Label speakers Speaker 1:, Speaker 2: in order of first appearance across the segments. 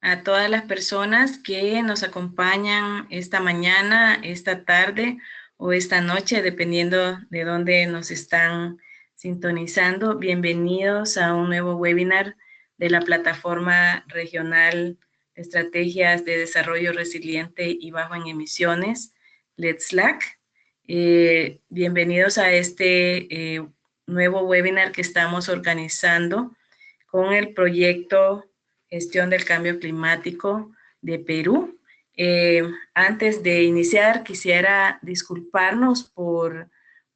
Speaker 1: a todas las personas que nos acompañan esta mañana, esta tarde o esta noche, dependiendo de dónde nos están sintonizando. Bienvenidos a un nuevo webinar de la Plataforma Regional de Estrategias de Desarrollo Resiliente y Bajo en Emisiones, Let's LAC. Bienvenidos a este nuevo webinar que estamos organizando con el proyecto Gestión del Cambio Climático de Perú. Antes de iniciar, quisiera disculparnos por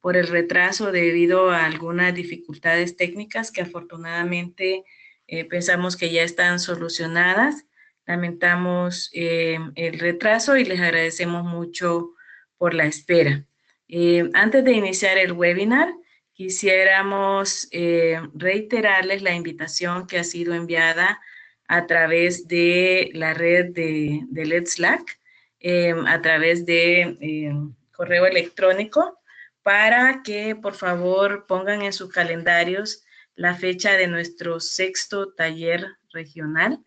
Speaker 1: el retraso debido a algunas dificultades técnicas que afortunadamente pensamos que ya están solucionadas. Lamentamos el retraso y les agradecemos mucho por la espera. Antes de iniciar el webinar, quisiéramos reiterarles la invitación que ha sido enviada a través de la red de Let's Slack, a través de correo electrónico, para que por favor pongan en sus calendarios la fecha de nuestro 6º taller regional,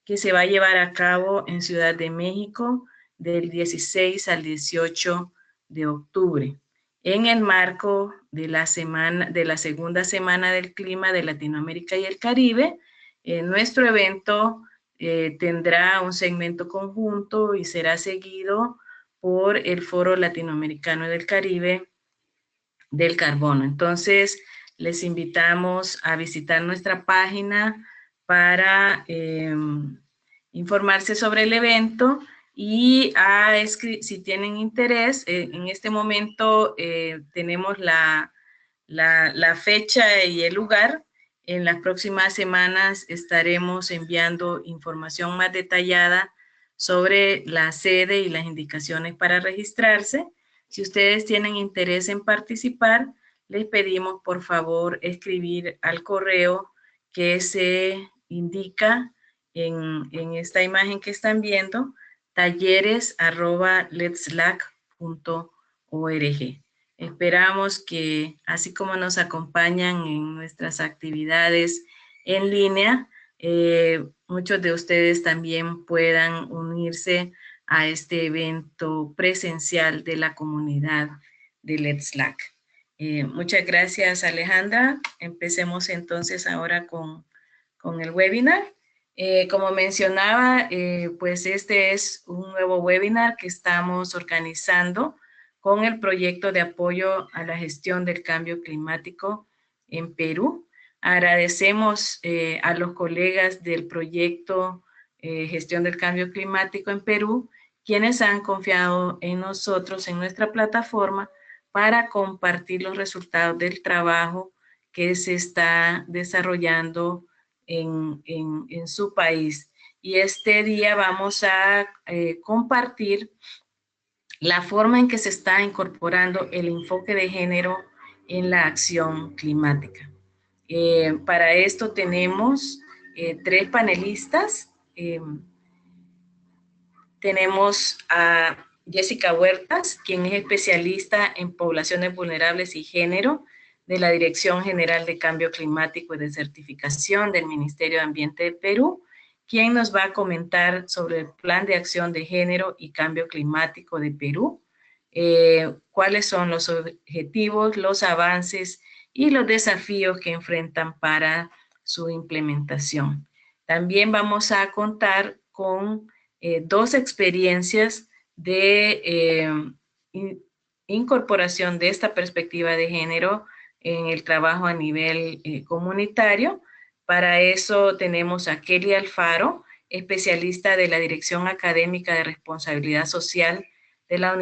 Speaker 1: que se va a llevar a cabo en Ciudad de México del 16 al 18 de octubre, en el marco de la segunda semana del clima de Latinoamérica y el Caribe. Nuestro evento tendrá un segmento conjunto y será seguido por el Foro Latinoamericano del Caribe del Carbono. Entonces, les invitamos a visitar nuestra página para informarse sobre el evento y si tienen interés, en este momento tenemos la fecha y el lugar. En las próximas semanas estaremos enviando información más detallada sobre la sede y las indicaciones para registrarse. Si ustedes tienen interés en participar, les pedimos por favor escribir al correo que se indica en esta imagen que están viendo, talleres@letslac.org. Esperamos que, así como nos acompañan en nuestras actividades en línea, muchos de ustedes también puedan unirse a este evento presencial de la comunidad de Let's LAC. Muchas gracias, Alejandra. Empecemos entonces ahora con el webinar. Como mencionaba, pues este es un nuevo webinar que estamos organizando con el proyecto de apoyo a la gestión del cambio climático en Perú. Agradecemos a los colegas del proyecto Gestión del Cambio Climático en Perú, quienes han confiado en nosotros, en nuestra plataforma, para compartir los resultados del trabajo que se está desarrollando en su país. Y este día vamos a compartir la forma en que se está incorporando el enfoque de género en la acción climática. Para esto tenemos 3 panelistas. Tenemos a Jessica Huertas, quien es especialista en poblaciones vulnerables y género de la Dirección General de Cambio Climático y de Certificación del Ministerio de Ambiente de Perú, quien nos va a comentar sobre el Plan de Acción de Género y Cambio Climático de Perú, cuáles son los objetivos, los avances y los desafíos que enfrentan para su implementación. También vamos a contar con 2 experiencias de incorporación de esta perspectiva de género en el trabajo a nivel comunitario. Para eso tenemos a Kelly Alfaro, especialista de la Dirección Académica de Responsabilidad Social de la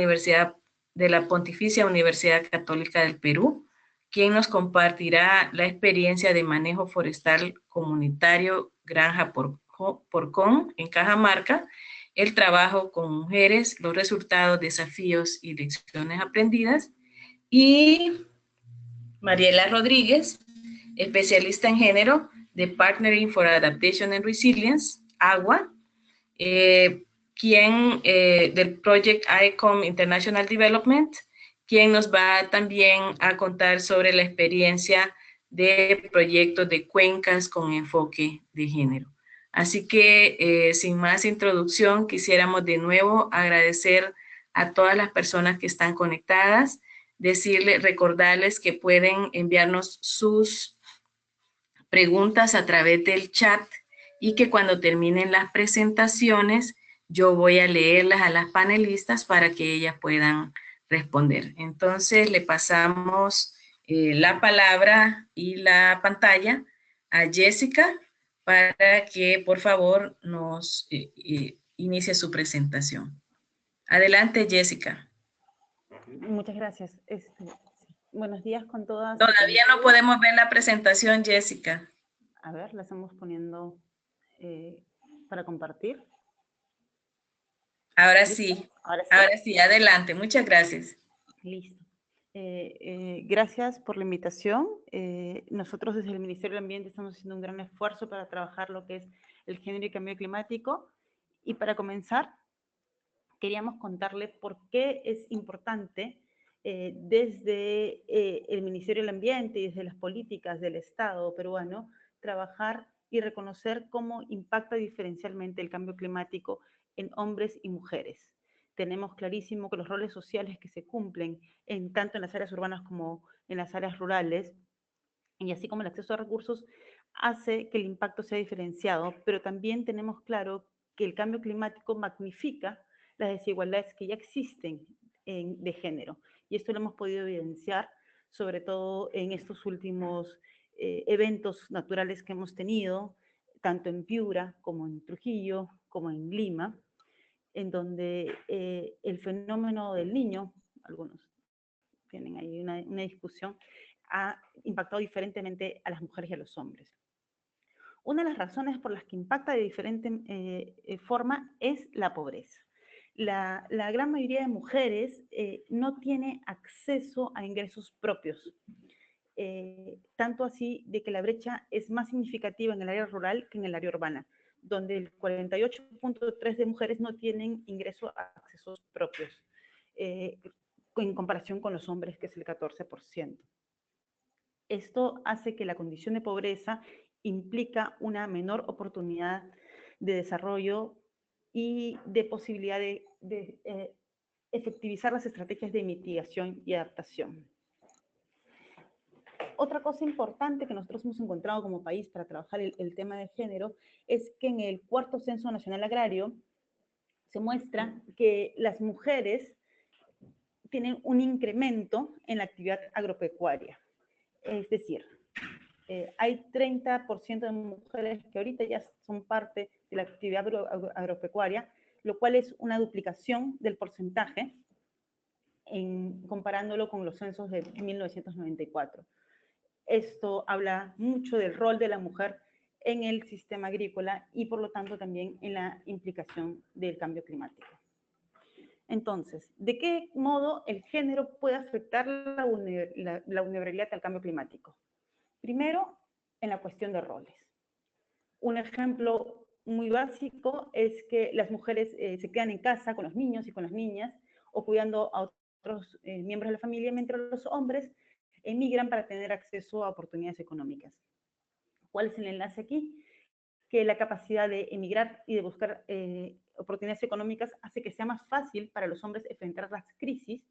Speaker 1: Pontificia Universidad Católica del Perú, quien nos compartirá la experiencia de manejo forestal comunitario Granja Porcón en Cajamarca, el trabajo con mujeres, los resultados, desafíos y lecciones aprendidas. Y Mariela Rodríguez, especialista en género de Partnering for Adaptation and Resilience, AGUA, del Project ICOM International Development, quien nos va también a contar sobre la experiencia de proyectos de cuencas con enfoque de género. Así que, sin más introducción, quisiéramos de nuevo agradecer a todas las personas que están conectadas, recordarles que pueden enviarnos sus preguntas a través del chat y que cuando terminen las presentaciones yo voy a leerlas a las panelistas para que ellas puedan responder. Entonces le pasamos la palabra y la pantalla a Jessica para que por favor nos inicie su presentación. Adelante, Jessica.
Speaker 2: Muchas gracias. Buenos días con todas.
Speaker 1: Todavía no podemos ver la presentación, Jessica.
Speaker 2: A ver, la estamos poniendo para compartir.
Speaker 1: Ahora sí. Ahora sí, adelante. Muchas gracias.
Speaker 2: Listo. Gracias por la invitación. Nosotros desde el Ministerio del Ambiente estamos haciendo un gran esfuerzo para trabajar lo que es el género y cambio climático. Y para comenzar, queríamos contarles por qué es importante desde el Ministerio del Ambiente y desde las políticas del Estado peruano trabajar y reconocer cómo impacta diferencialmente el cambio climático en hombres y mujeres. Tenemos clarísimo que los roles sociales que se cumplen tanto en las áreas urbanas como en las áreas rurales, y así como el acceso a recursos, hace que el impacto sea diferenciado, pero también tenemos claro que el cambio climático magnifica las desigualdades que ya existen de género. Y esto lo hemos podido evidenciar, sobre todo en estos últimos eventos naturales que hemos tenido, tanto en Piura como en Trujillo, como en Lima, en donde el fenómeno del niño, algunos tienen ahí una discusión, ha impactado diferentemente a las mujeres y a los hombres. Una de las razones por las que impacta de diferente forma es la pobreza. La gran mayoría de mujeres no tiene acceso a ingresos propios, tanto así de que la brecha es más significativa en el área rural que en el área urbana, donde el 48.3% de mujeres no tienen ingreso a accesos propios, en comparación con los hombres, que es el 14%. Esto hace que la condición de pobreza implica una menor oportunidad de desarrollo y de posibilidad de efectivizar las estrategias de mitigación y adaptación. Otra cosa importante que nosotros hemos encontrado como país para trabajar el tema de género es que en el cuarto Censo Nacional Agrario se muestra que las mujeres tienen un incremento en la actividad agropecuaria. Es decir, hay 30% de mujeres que ahorita ya son parte de la actividad agropecuaria, lo cual es una duplicación del porcentaje comparándolo con los censos de 1994. Esto habla mucho del rol de la mujer en el sistema agrícola y por lo tanto también en la implicación del cambio climático. Entonces, ¿de qué modo el género puede afectar la vulnerabilidad al cambio climático? Primero, en la cuestión de roles. Un ejemplo muy básico es que las mujeres se quedan en casa con los niños y con las niñas o cuidando a otros miembros de la familia, mientras los hombres emigran para tener acceso a oportunidades económicas. ¿Cuál es el enlace aquí? Que la capacidad de emigrar y de buscar oportunidades económicas hace que sea más fácil para los hombres enfrentar las crisis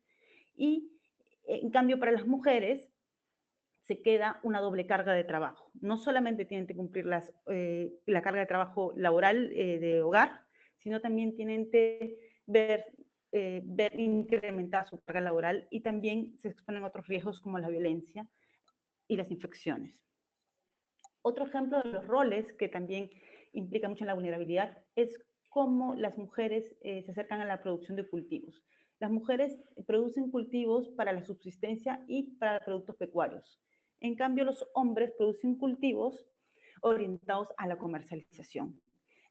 Speaker 2: y, en cambio, para las mujeres se queda una doble carga de trabajo. No solamente tienen que cumplir la carga de trabajo laboral de hogar, sino también tienen que ver incrementada su carga laboral y también se exponen a otros riesgos como la violencia y las infecciones. Otro ejemplo de los roles que también implica mucho en la vulnerabilidad es cómo las mujeres se acercan a la producción de cultivos. Las mujeres producen cultivos para la subsistencia y para productos pecuarios. En cambio, los hombres producen cultivos orientados a la comercialización.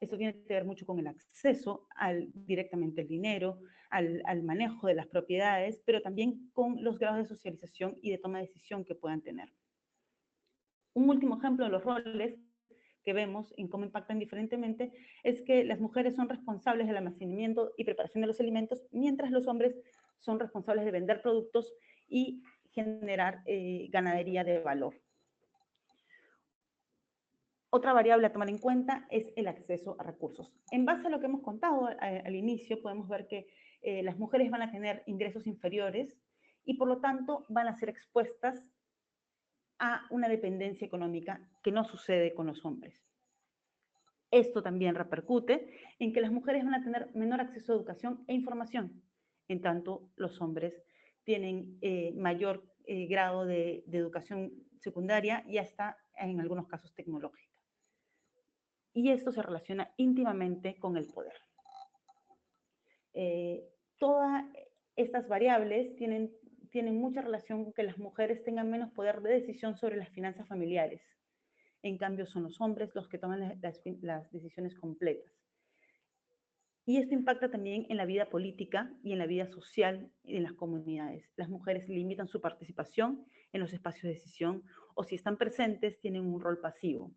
Speaker 2: Esto tiene que ver mucho con el acceso directamente al dinero, al manejo de las propiedades, pero también con los grados de socialización y de toma de decisión que puedan tener. Un último ejemplo de los roles que vemos en cómo impactan diferentemente es que las mujeres son responsables del almacenamiento y preparación de los alimentos, mientras los hombres son responsables de vender productos y generar ganadería de valor. Otra variable a tomar en cuenta es el acceso a recursos. En base a lo que hemos contado al inicio, podemos ver que las mujeres van a tener ingresos inferiores y por lo tanto van a ser expuestas a una dependencia económica que no sucede con los hombres. Esto también repercute en que las mujeres van a tener menor acceso a educación e información, en tanto los hombres tienen mayor grado de educación secundaria y hasta en algunos casos tecnológica. Y esto se relaciona íntimamente con el poder. Todas estas variables tienen mucha relación con que las mujeres tengan menos poder de decisión sobre las finanzas familiares. En cambio, son los hombres los que toman las decisiones completas. Y esto impacta también en la vida política y en la vida social y en las comunidades. Las mujeres limitan su participación en los espacios de decisión o si están presentes tienen un rol pasivo.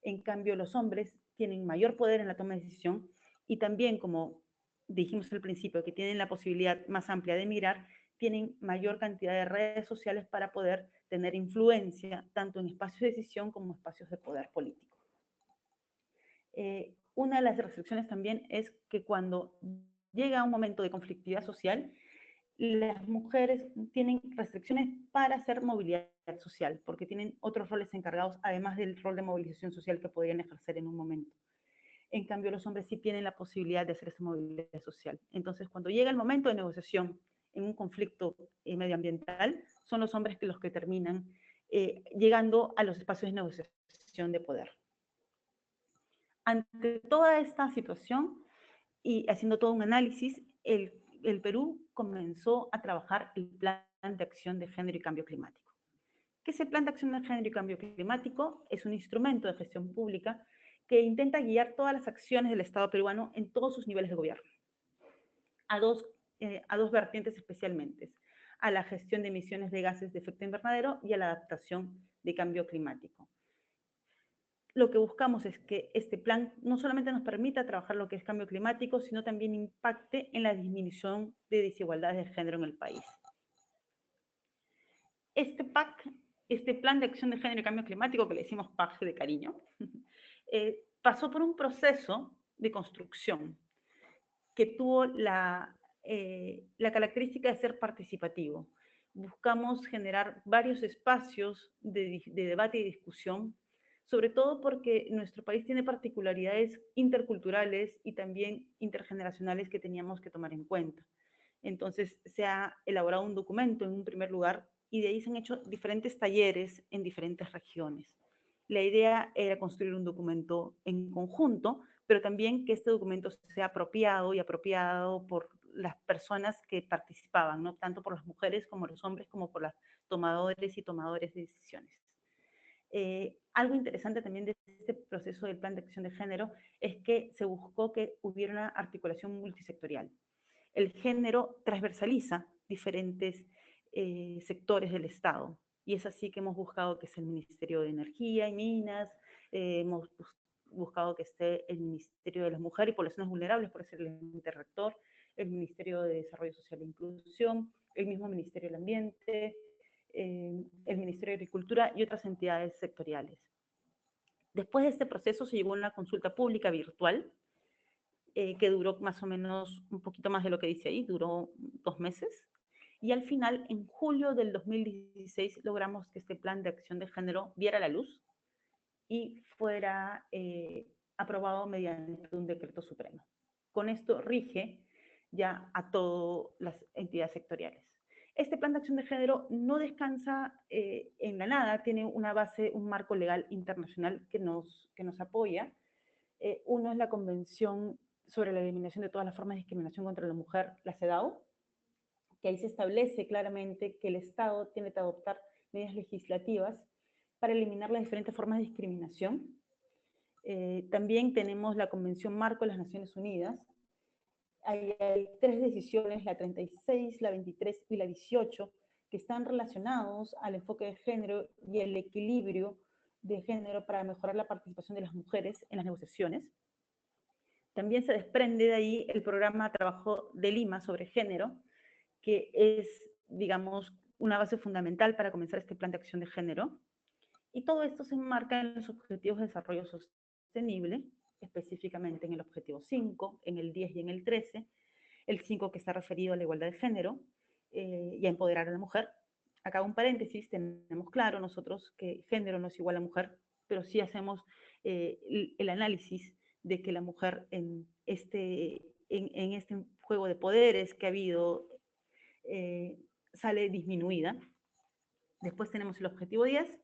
Speaker 2: En cambio, los hombres tienen mayor poder en la toma de decisión y también, como dijimos al principio, que tienen la posibilidad más amplia de mirar, tienen mayor cantidad de redes sociales para poder tener influencia tanto en espacios de decisión como espacios de poder político. Una de las restricciones también es que cuando llega un momento de conflictividad social, las mujeres tienen restricciones para hacer movilidad social, porque tienen otros roles encargados, además del rol de movilización social que podrían ejercer en un momento. En cambio, los hombres sí tienen la posibilidad de hacer esa movilidad social. Entonces, cuando llega el momento de negociación en un conflicto medioambiental, son los hombres los que terminan llegando a los espacios de negociación de poder. Ante toda esta situación y haciendo todo un análisis, el Perú comenzó a trabajar el Plan de Acción de Género y Cambio Climático. ¿Qué es el Plan de Acción de Género y Cambio Climático? Es un instrumento de gestión pública que intenta guiar todas las acciones del Estado peruano en todos sus niveles de gobierno, a dos vertientes especialmente, a la gestión de emisiones de gases de efecto invernadero y a la adaptación de cambio climático. Lo que buscamos es que este plan no solamente nos permita trabajar lo que es cambio climático, sino también impacte en la disminución de desigualdades de género en el país. Este Plan de Acción de Género y Cambio Climático, que le decimos PAC de cariño, pasó por un proceso de construcción que tuvo la característica de ser participativo. Buscamos generar varios espacios de debate y discusión, sobre todo porque nuestro país tiene particularidades interculturales y también intergeneracionales que teníamos que tomar en cuenta. Entonces se ha elaborado un documento en un primer lugar y de ahí se han hecho diferentes talleres en diferentes regiones. La idea era construir un documento en conjunto, pero también que este documento sea apropiado por las personas que participaban, ¿no? Tanto por las mujeres como los hombres, como por las tomadores y tomadores de decisiones. Algo interesante también de este proceso del Plan de Acción de Género es que se buscó que hubiera una articulación multisectorial. El género transversaliza diferentes sectores del Estado, y es así que hemos buscado que esté el Ministerio de Energía y Minas, hemos buscado que esté el Ministerio de la Mujer y Poblaciones Vulnerables, por ser el ente rector, el Ministerio de Desarrollo Social e Inclusión, el mismo Ministerio del Ambiente, el Ministerio de Agricultura y otras entidades sectoriales. Después de este proceso se llevó una consulta pública virtual que duró más o menos un poquito más de lo que dice ahí, duró 2 meses. Y al final, en julio del 2016, logramos que este plan de acción de género viera la luz y fuera aprobado mediante un decreto supremo. Con esto rige ya a todas las entidades sectoriales. Este plan de acción de género no descansa en la nada, tiene una base, un marco legal internacional que nos apoya. Uno es la Convención sobre la Eliminación de todas las formas de discriminación contra la mujer, la CEDAW, que ahí se establece claramente que el Estado tiene que adoptar medidas legislativas para eliminar las diferentes formas de discriminación. También tenemos la Convención Marco de las Naciones Unidas. Hay 3 decisiones, la 36, la 23 y la 18, que están relacionados al enfoque de género y el equilibrio de género para mejorar la participación de las mujeres en las negociaciones. También se desprende de ahí el programa de trabajo de Lima sobre género, que es, digamos, una base fundamental para comenzar este plan de acción de género. Y todo esto se enmarca en los Objetivos de Desarrollo Sostenible, específicamente en el Objetivo 5, en el 10 y en el 13, el 5 que está referido a la igualdad de género y a empoderar a la mujer. Acá un paréntesis, tenemos claro nosotros que género no es igual a mujer, pero sí hacemos el análisis de que la mujer en este juego de poderes que ha habido sale disminuida. Después tenemos el objetivo 10,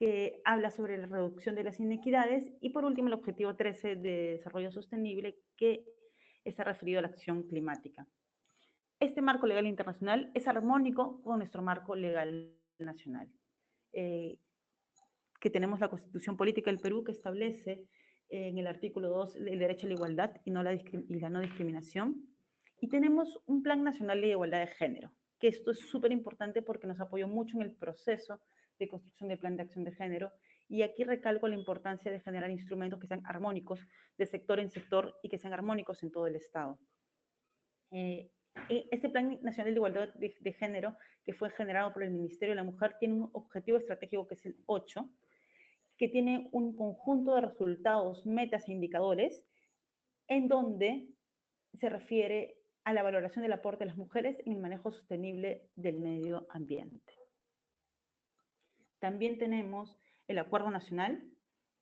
Speaker 2: que habla sobre la reducción de las inequidades, y por último el objetivo 13 de desarrollo sostenible, que está referido a la acción climática. Este marco legal internacional es armónico con nuestro marco legal nacional, que tenemos la Constitución Política del Perú, que establece en el artículo 2 el derecho a la igualdad y la no discriminación, y tenemos un Plan Nacional de Igualdad de Género, que esto es súper importante porque nos apoyó mucho en el proceso de construcción del Plan de Acción de Género, y aquí recalco la importancia de generar instrumentos que sean armónicos de sector en sector y que sean armónicos en todo el Estado. Este Plan Nacional de Igualdad de Género, que fue generado por el Ministerio de la Mujer, tiene un objetivo estratégico que es el 8, que tiene un conjunto de resultados, metas e indicadores, en donde se refiere a la valoración del aporte de las mujeres en el manejo sostenible del medio ambiente. También tenemos el Acuerdo Nacional,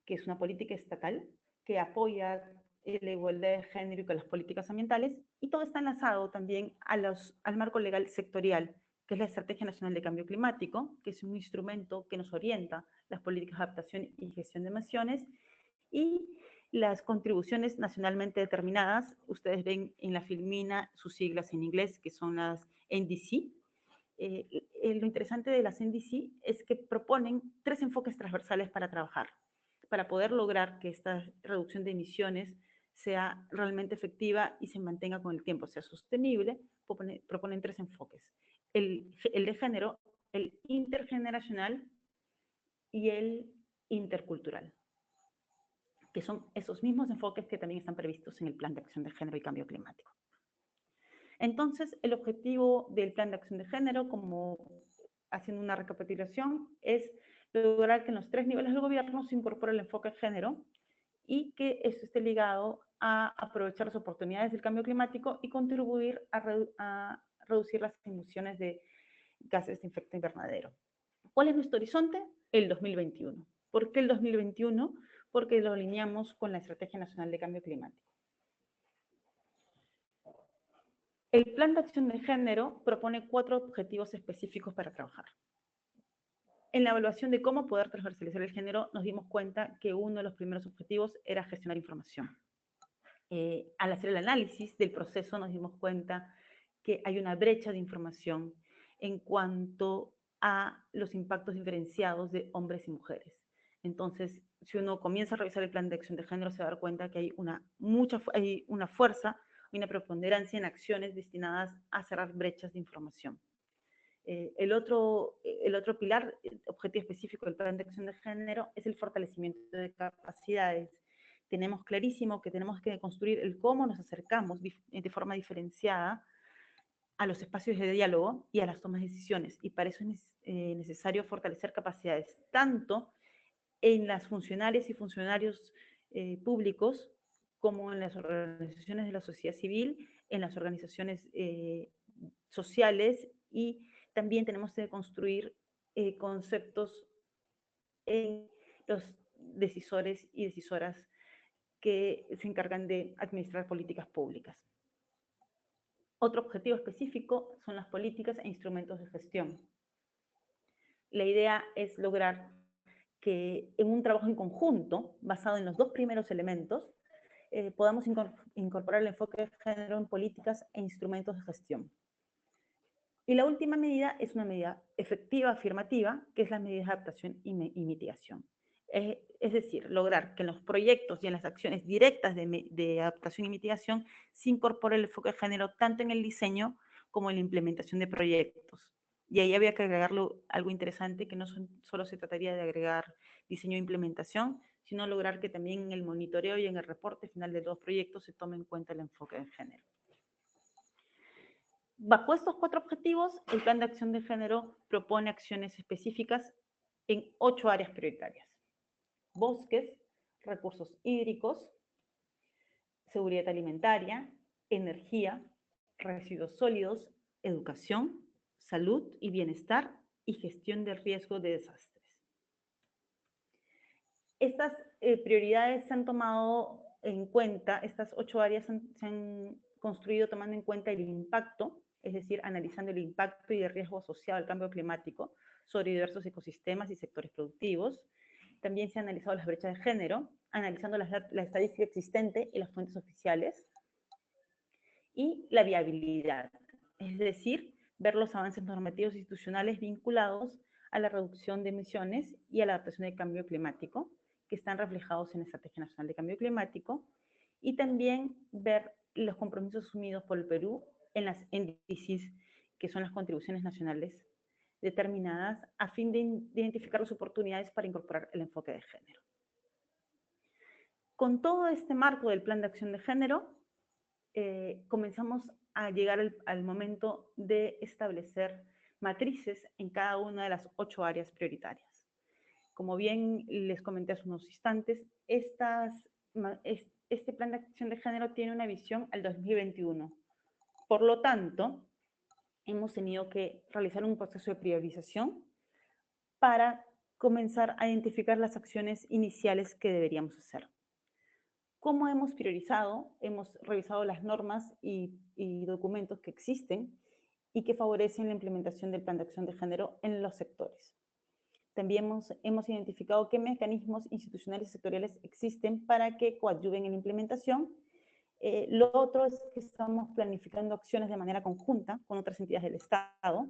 Speaker 2: que es una política estatal que apoya la igualdad de género y con las políticas ambientales, y todo está enlazado también al marco legal sectorial, que es la Estrategia Nacional de Cambio Climático, que es un instrumento que nos orienta las políticas de adaptación y gestión de emisiones, y las contribuciones nacionalmente determinadas. Ustedes ven en la filmina sus siglas en inglés, que son las NDC. Lo interesante de las NDC es que proponen 3 enfoques transversales para trabajar, para poder lograr que esta reducción de emisiones sea realmente efectiva y se mantenga con el tiempo, sea sostenible. Proponen 3 enfoques: el de género, el intergeneracional y el intercultural, que son esos mismos enfoques que también están previstos en el Plan de Acción de Género y Cambio Climático. Entonces, el objetivo del Plan de Acción de Género, como haciendo una recapitulación, es lograr que en los 3 niveles del gobierno se incorpore el enfoque de género y que esto esté ligado a aprovechar las oportunidades del cambio climático y contribuir a reducir las emisiones de gases de efecto invernadero. ¿Cuál es nuestro horizonte? El 2021. ¿Por qué el 2021? Porque lo alineamos con la Estrategia Nacional de Cambio Climático. El Plan de Acción de Género propone 4 objetivos específicos para trabajar. En la evaluación de cómo poder transversalizar el género, nos dimos cuenta que uno de los primeros objetivos era gestionar información. Al hacer el análisis del proceso, nos dimos cuenta que hay una brecha de información en cuanto a los impactos diferenciados de hombres y mujeres. Entonces, si uno comienza a revisar el Plan de Acción de Género, se va a dar cuenta que hay una fuerza, una preponderancia en acciones destinadas a cerrar brechas de información. El otro pilar, objetivo específico del Plan de Acción de Género, es el fortalecimiento de capacidades. Tenemos clarísimo que tenemos que construir el cómo nos acercamos de forma diferenciada a los espacios de diálogo y a las tomas de decisiones, y para eso es necesario fortalecer capacidades, tanto en las funcionarias y funcionarios públicos, como en las organizaciones de la sociedad civil, en las organizaciones sociales, y también tenemos que construir conceptos en los decisores y decisoras que se encargan de administrar políticas públicas. Otro objetivo específico son las políticas e instrumentos de gestión. La idea es lograr que en un trabajo en conjunto, basado en los 2 primeros elementos, podamos incorporar el enfoque de género en políticas e instrumentos de gestión. Y la última medida es una medida efectiva, afirmativa, que es la medida de adaptación y mitigación. Es decir, lograr que en los proyectos y en las acciones directas de adaptación y mitigación se incorpore el enfoque de género tanto en el diseño como en la implementación de proyectos. Y ahí había que agregarlo algo interesante, que no solo se trataría de agregar diseño e implementación, sino lograr que también en el monitoreo y en el reporte final de los proyectos se tome en cuenta el enfoque de género. Bajo estos 4 objetivos, el Plan de Acción de Género propone acciones específicas en 8 áreas prioritarias: bosques, recursos hídricos, seguridad alimentaria, energía, residuos sólidos, educación, salud y bienestar y gestión del riesgo de desastres. Estas prioridades se han tomado en cuenta, estas 8 áreas se han construido tomando en cuenta el impacto, es decir, analizando el impacto y el riesgo asociado al cambio climático sobre diversos ecosistemas y sectores productivos. También se han analizado las brechas de género, analizando la estadística existente y las fuentes oficiales, y la viabilidad, es decir, ver los avances normativos e institucionales vinculados a la reducción de emisiones y a la adaptación al cambio climático, que están reflejados en la Estrategia Nacional de Cambio Climático, y también ver los compromisos asumidos por el Perú en las NDCs, que son las contribuciones nacionales determinadas, a fin de identificar las oportunidades para incorporar el enfoque de género. Con todo este marco del Plan de Acción de Género, comenzamos a llegar al momento de establecer matrices en cada una de las 8 áreas prioritarias. Como bien les comenté hace unos instantes, este Plan de Acción de Género tiene una visión al 2021. Por lo tanto, hemos tenido que realizar un proceso de priorización para comenzar a identificar las acciones iniciales que deberíamos hacer. ¿Cómo hemos priorizado? Hemos revisado las normas y documentos que existen y que favorecen la implementación del Plan de Acción de Género en los sectores. También hemos identificado qué mecanismos institucionales y sectoriales existen para que coadyuven en la implementación. Lo otro es que estamos planificando acciones de manera conjunta con otras entidades del Estado.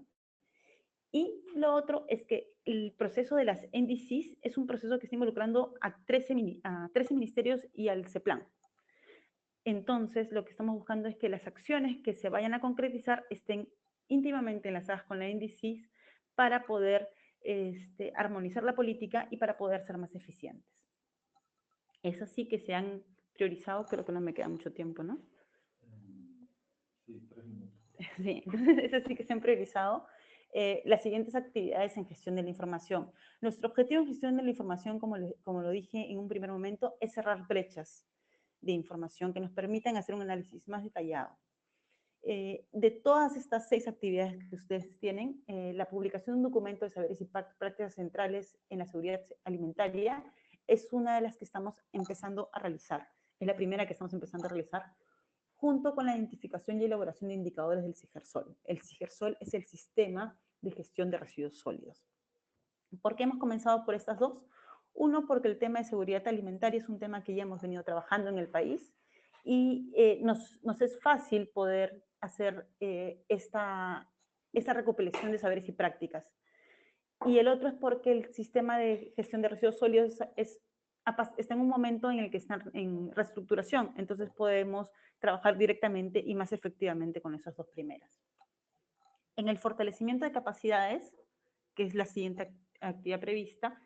Speaker 2: Y lo otro es que el proceso de las NDCs es un proceso que está involucrando a 13 ministerios y al CEPLAN. Entonces, lo que estamos buscando es que las acciones que se vayan a concretizar estén íntimamente enlazadas con la NDCs para poder armonizar la política y para poder ser más eficientes. Es así que se han priorizado, creo que no me queda mucho tiempo, ¿no?
Speaker 3: Sí, 3 minutos.
Speaker 2: Sí, entonces es así que se han priorizado las siguientes actividades en gestión de la información. Nuestro objetivo en gestión de la información, como lo dije en un primer momento, es cerrar brechas de información que nos permitan hacer un análisis más detallado. De todas estas 6 actividades que ustedes tienen, la publicación de un documento de saberes y prácticas centrales en la seguridad alimentaria es una de las que estamos empezando a realizar. Es la primera que estamos empezando a realizar, junto con la identificación y elaboración de indicadores del CIGERSOL. El CIGERSOL es el Sistema de Gestión de Residuos Sólidos. ¿Por qué hemos comenzado por estas dos? Uno, porque el tema de seguridad alimentaria es un tema que ya hemos venido trabajando en el país y nos es fácil poder hacer esta recopilación de saberes y prácticas. Y el otro es porque el sistema de gestión de residuos sólidos está en un momento en el que está en reestructuración, entonces podemos trabajar directamente y más efectivamente con esas dos primeras. En el fortalecimiento de capacidades, que es la siguiente actividad prevista,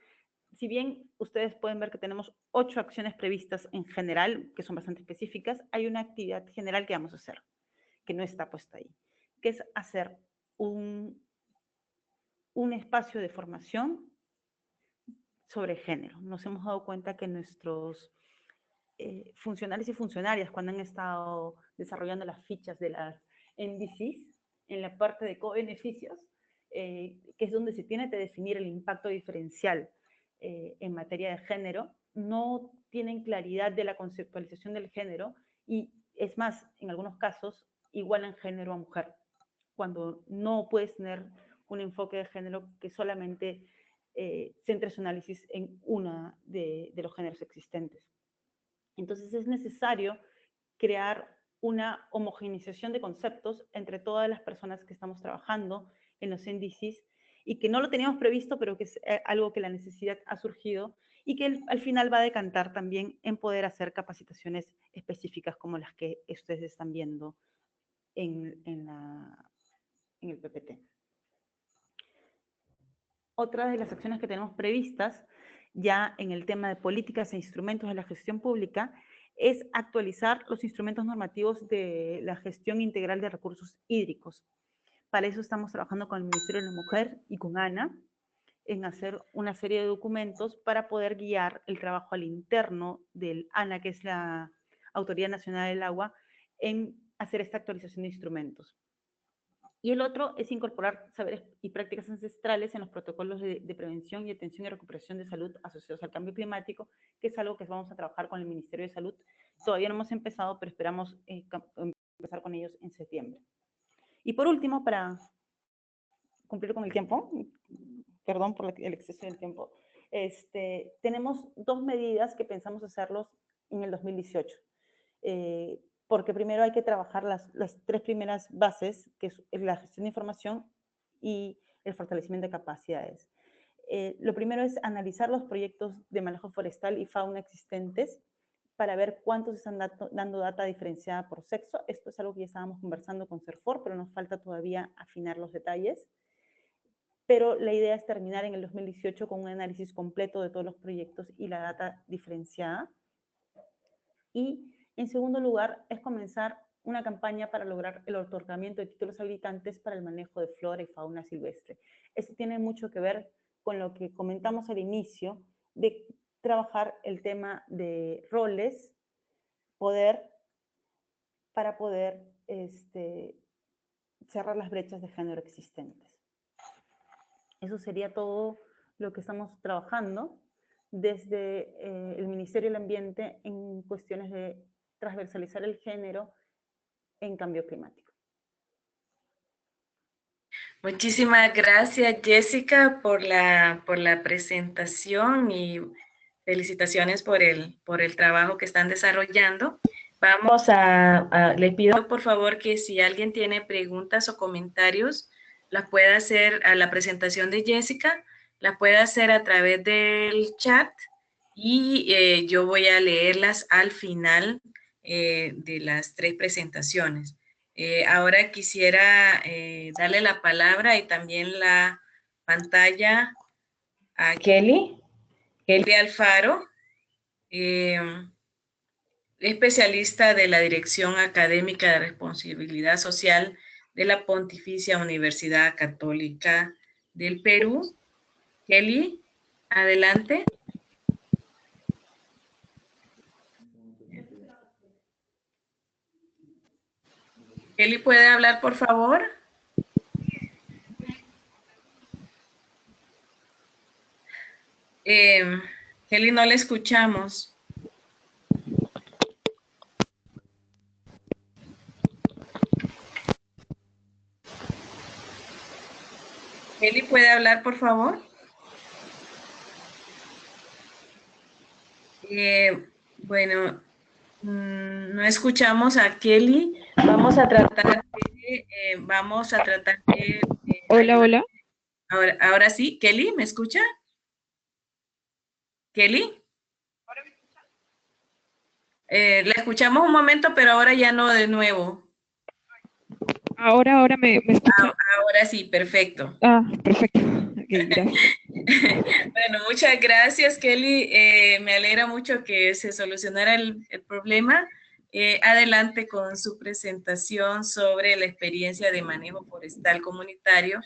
Speaker 2: si bien ustedes pueden ver que tenemos 8 acciones previstas en general, que son bastante específicas, hay una actividad general que vamos a hacer, que no está puesta ahí, que es hacer un espacio de formación sobre género. Nos hemos dado cuenta que nuestros funcionarios y funcionarias, cuando han estado desarrollando las fichas de las NDCs, en la parte de co-beneficios, que es donde se tiene que definir el impacto diferencial en materia de género, no tienen claridad de la conceptualización del género y, es más, en algunos casos, igualan género a mujer, cuando no puedes tener un enfoque de género que solamente centre su análisis en uno de los géneros existentes. Entonces es necesario crear una homogeneización de conceptos entre todas las personas que estamos trabajando en los NDCs y que no lo teníamos previsto, pero que es algo que la necesidad ha surgido y que al final va a decantar también en poder hacer capacitaciones específicas como las que ustedes están viendo en el PPT. Otra de las acciones que tenemos previstas ya en el tema de políticas e instrumentos de la gestión pública es actualizar los instrumentos normativos de la gestión integral de recursos hídricos. Para eso estamos trabajando con el Ministerio de la Mujer y con ANA en hacer una serie de documentos para poder guiar el trabajo al interno del ANA, que es la Autoridad Nacional del Agua, en hacer esta actualización de instrumentos. Y el otro es incorporar saberes y prácticas ancestrales en los protocolos de prevención y atención y recuperación de salud asociados al cambio climático, que es algo que vamos a trabajar con el Ministerio de Salud. Todavía no hemos empezado, pero esperamos empezar con ellos en septiembre. Y por último, para cumplir con el tiempo, perdón por el exceso del tiempo, tenemos dos medidas que pensamos hacerlos en el 2018. Porque primero hay que trabajar las tres primeras bases, que es la gestión de información y el fortalecimiento de capacidades. Lo primero es analizar los proyectos de manejo forestal y fauna existentes para ver cuántos están dando data diferenciada por sexo. Esto es algo que ya estábamos conversando con CERFOR, pero nos falta todavía afinar los detalles. Pero la idea es terminar en el 2018 con un análisis completo de todos los proyectos y la data diferenciada. Y en segundo lugar, es comenzar una campaña para lograr el otorgamiento de títulos habilitantes para el manejo de flora y fauna silvestre. Esto tiene mucho que ver con lo que comentamos al inicio, de trabajar el tema de roles, para poder cerrar las brechas de género existentes. Eso sería todo lo que estamos trabajando desde el Ministerio del Ambiente en cuestiones de transversalizar el género en cambio climático.
Speaker 1: Muchísimas gracias, Jessica, por la presentación y felicitaciones por el trabajo que están desarrollando. Les pido por favor que si alguien tiene preguntas o comentarios, las pueda hacer a la presentación de Jessica, la puede hacer a través del chat y yo voy a leerlas al final de las tres presentaciones. Ahora quisiera darle la palabra y también la pantalla a Kelly Alfaro, especialista de la Dirección Académica de Responsabilidad Social de la Pontificia Universidad Católica del Perú. Kelly, adelante. Kelly, ¿puede hablar, por favor? Kelly, no le escuchamos. Kelly, ¿puede hablar, por favor? Bueno, no escuchamos a Kelly. Vamos a tratar de
Speaker 4: Hola, hola.
Speaker 1: Ahora sí, Kelly, ¿me escucha? Kelly. La escuchamos un momento, pero ahora ya no de nuevo.
Speaker 4: Ahora me escucha.
Speaker 1: Ahora sí, perfecto.
Speaker 4: Perfecto. Okay, gracias.
Speaker 1: Bueno, muchas gracias, Kelly. Me alegra mucho que se solucionara el problema. Adelante con su presentación sobre la experiencia de manejo forestal comunitario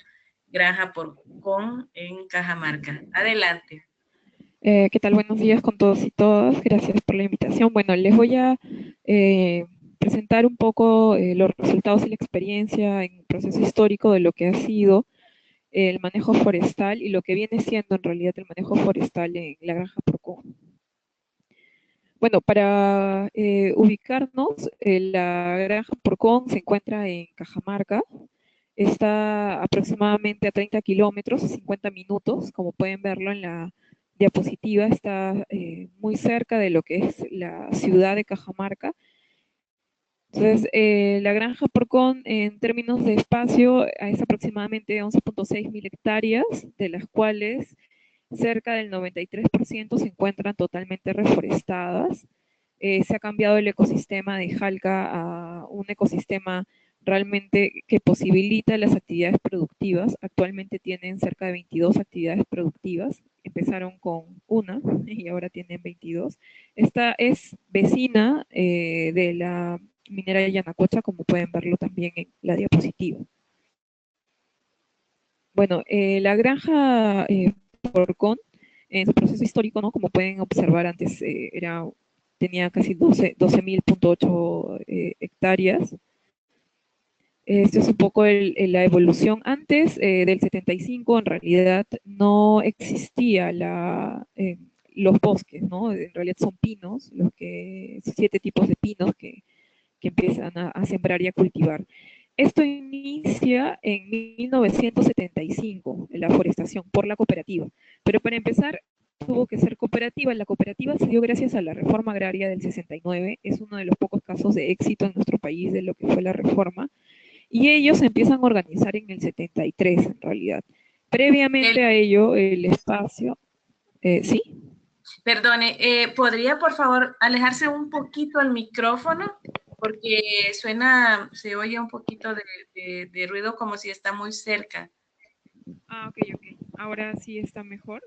Speaker 1: Granja Porcón en Cajamarca. Adelante.
Speaker 4: ¿Qué tal? Buenos días con todos y todas. Gracias por la invitación. Bueno, les voy a presentar un poco los resultados y la experiencia en el proceso histórico de lo que ha sido el manejo forestal y lo que viene siendo en realidad el manejo forestal en la Granja Porcón. Bueno, para ubicarnos, la Granja Porcón se encuentra en Cajamarca. Está aproximadamente a 30 kilómetros, 50 minutos, como pueden verlo en la diapositiva, está muy cerca de lo que es la ciudad de Cajamarca. Entonces, la Granja Porcón, en términos de espacio, es aproximadamente 11.6 mil hectáreas, de las cuales cerca del 93% se encuentran totalmente reforestadas. Se ha cambiado el ecosistema de Jalca a un ecosistema realmente que posibilita las actividades productivas. Actualmente tienen cerca de 22 actividades productivas. Empezaron con una y ahora tienen 22. Esta es vecina de la minera de Yanacocha, como pueden verlo también en la diapositiva. Bueno, la granja Porcón, en su proceso histórico, ¿no? Como pueden observar antes, tenía casi 12.000.8 hectáreas. Esto es un poco la evolución. Antes del 75, en realidad, no existía los bosques, ¿no? En realidad son pinos, 7 tipos de pinos que empiezan a sembrar y a cultivar. Esto inicia en 1975, la forestación, por la cooperativa. Pero para empezar, tuvo que ser cooperativa. La cooperativa se dio gracias a la reforma agraria del 69. Es uno de los pocos casos de éxito en nuestro país de lo que fue la reforma. Y ellos se empiezan a organizar en el 73, en realidad. Previamente a ello, el espacio... ¿Sí?
Speaker 1: Perdone, ¿podría por favor alejarse un poquito al micrófono? Porque se oye un poquito de ruido como si está muy cerca.
Speaker 4: Ah, ok. Ahora sí está mejor.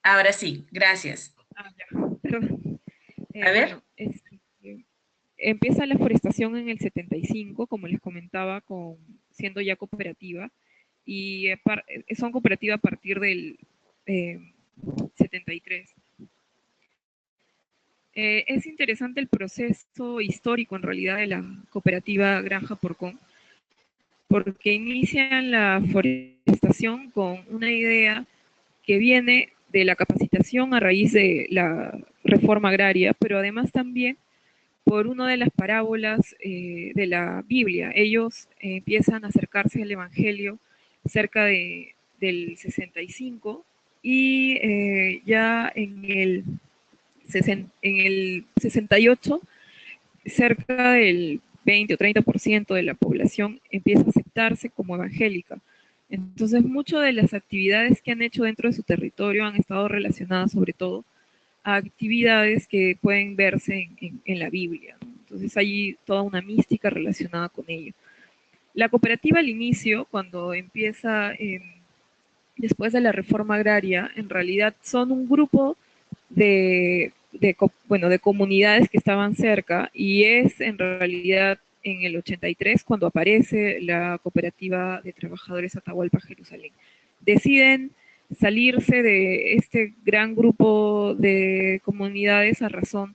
Speaker 1: Ahora sí, gracias.
Speaker 4: Ah, ya, perdón.
Speaker 1: A ver.
Speaker 4: Bueno, empieza la forestación en el 75, como les comentaba, siendo ya cooperativa, y son cooperativa a partir del 73. Es interesante el proceso histórico, en realidad, de la cooperativa Granja Porcón, porque inician la forestación con una idea que viene de la capacitación a raíz de la reforma agraria, pero además también por una de las parábolas de la Biblia. Ellos empiezan a acercarse al Evangelio cerca del 65 y ya en el 68 cerca del 20 o 30% de la población empieza a aceptarse como evangélica. Entonces, muchas de las actividades que han hecho dentro de su territorio han estado relacionadas sobre todo a actividades que pueden verse en la Biblia, ¿no? Entonces hay toda una mística relacionada con ello. La cooperativa al inicio, cuando empieza después de la reforma agraria, en realidad son un grupo de comunidades que estaban cerca, y es en realidad en el 83 cuando aparece la cooperativa de trabajadores Atahualpa Jerusalén. Deciden salirse de este gran grupo de comunidades a razón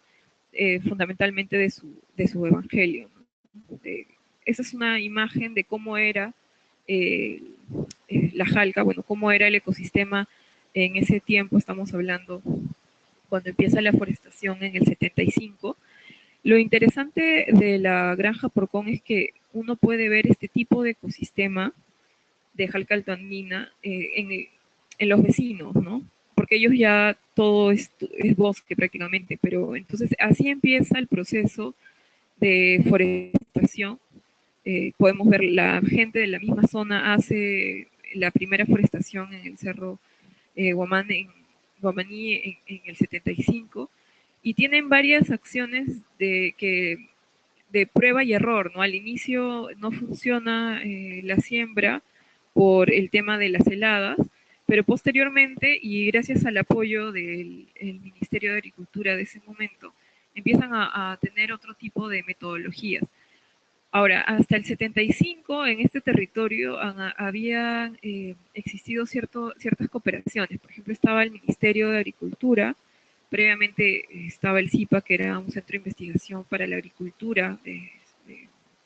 Speaker 4: fundamentalmente de su evangelio, ¿no? Esa es una imagen de cómo era eh, la Jalca, bueno, cómo era el ecosistema en ese tiempo. Estamos hablando cuando empieza la forestación en el 75. Lo interesante de la Granja Porcón es que uno puede ver este tipo de ecosistema de Jalca Altoandina en los vecinos, ¿no? Porque ellos ya todo es bosque prácticamente, pero entonces así empieza el proceso de forestación. Podemos ver la gente de la misma zona hace la primera forestación en el cerro Guamaní en el 75, y tienen varias acciones de prueba y error, ¿no? Al inicio no funciona la siembra por el tema de las heladas, pero posteriormente, y gracias al apoyo del Ministerio de Agricultura de ese momento, empiezan a tener otro tipo de metodologías. Ahora, hasta el 75 en este territorio habían existido ciertas cooperaciones. Por ejemplo, estaba el Ministerio de Agricultura, previamente estaba el CIPA, que era un centro de investigación para la agricultura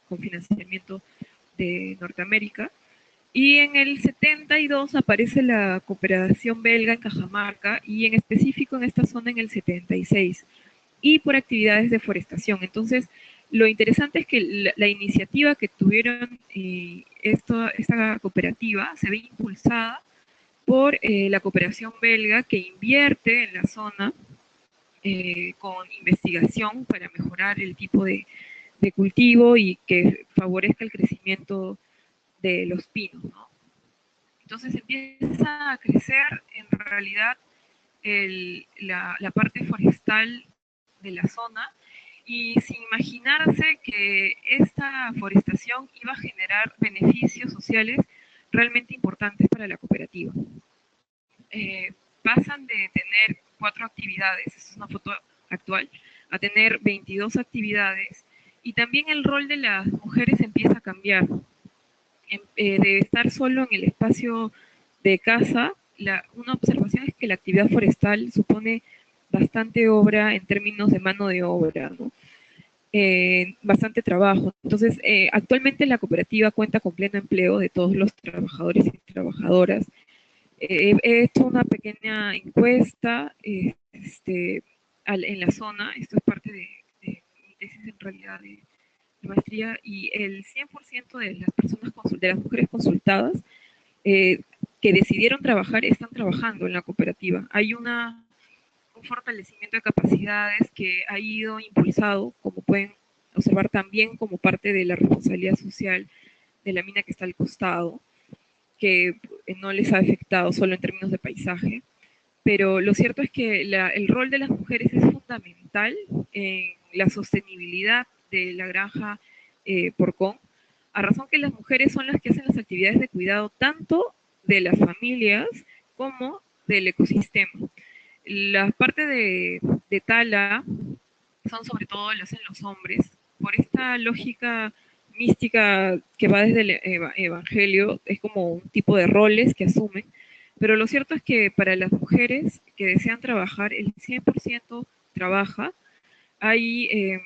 Speaker 4: con financiamiento de Norteamérica. Y en el 72 aparece la cooperación belga en Cajamarca, y en específico en esta zona en el 76, y por actividades de forestación. Entonces, lo interesante es que la iniciativa que tuvieron esta cooperativa se ve impulsada por la cooperación belga, que invierte en la zona con investigación para mejorar el tipo de cultivo y que favorezca el crecimiento de los pinos, ¿no? Entonces empieza a crecer en realidad la parte forestal de la zona, y sin imaginarse que esta forestación iba a generar beneficios sociales realmente importantes para la cooperativa. Pasan de tener 4 actividades, esta es una foto actual, a tener 22 actividades, y también el rol de las mujeres empieza a cambiar, de estar solo en el espacio de casa una observación es que la actividad forestal supone bastante obra en términos de mano de obra, ¿no? Bastante trabajo. Entonces, actualmente la cooperativa cuenta con pleno empleo de todos los trabajadores y trabajadoras. He hecho una pequeña encuesta en la zona, esto es parte de mi tesis en realidad de maestría, y el 100% de las personas, de las mujeres consultadas eh, que decidieron trabajar, están trabajando en la cooperativa. Hay un fortalecimiento de capacidades que ha ido impulsado, como pueden observar también como parte de la responsabilidad social de la mina que está al costado, que no les ha afectado solo en términos de paisaje, pero lo cierto es que el rol de las mujeres es fundamental en la sostenibilidad de la granja Porcón, a razón que las mujeres son las que hacen las actividades de cuidado tanto de las familias como del ecosistema. La parte de tala son sobre todo las hacen los hombres, por esta lógica mística que va desde el Evangelio, es como un tipo de roles que asumen, pero lo cierto es que para las mujeres que desean trabajar, el 100% trabaja. Hay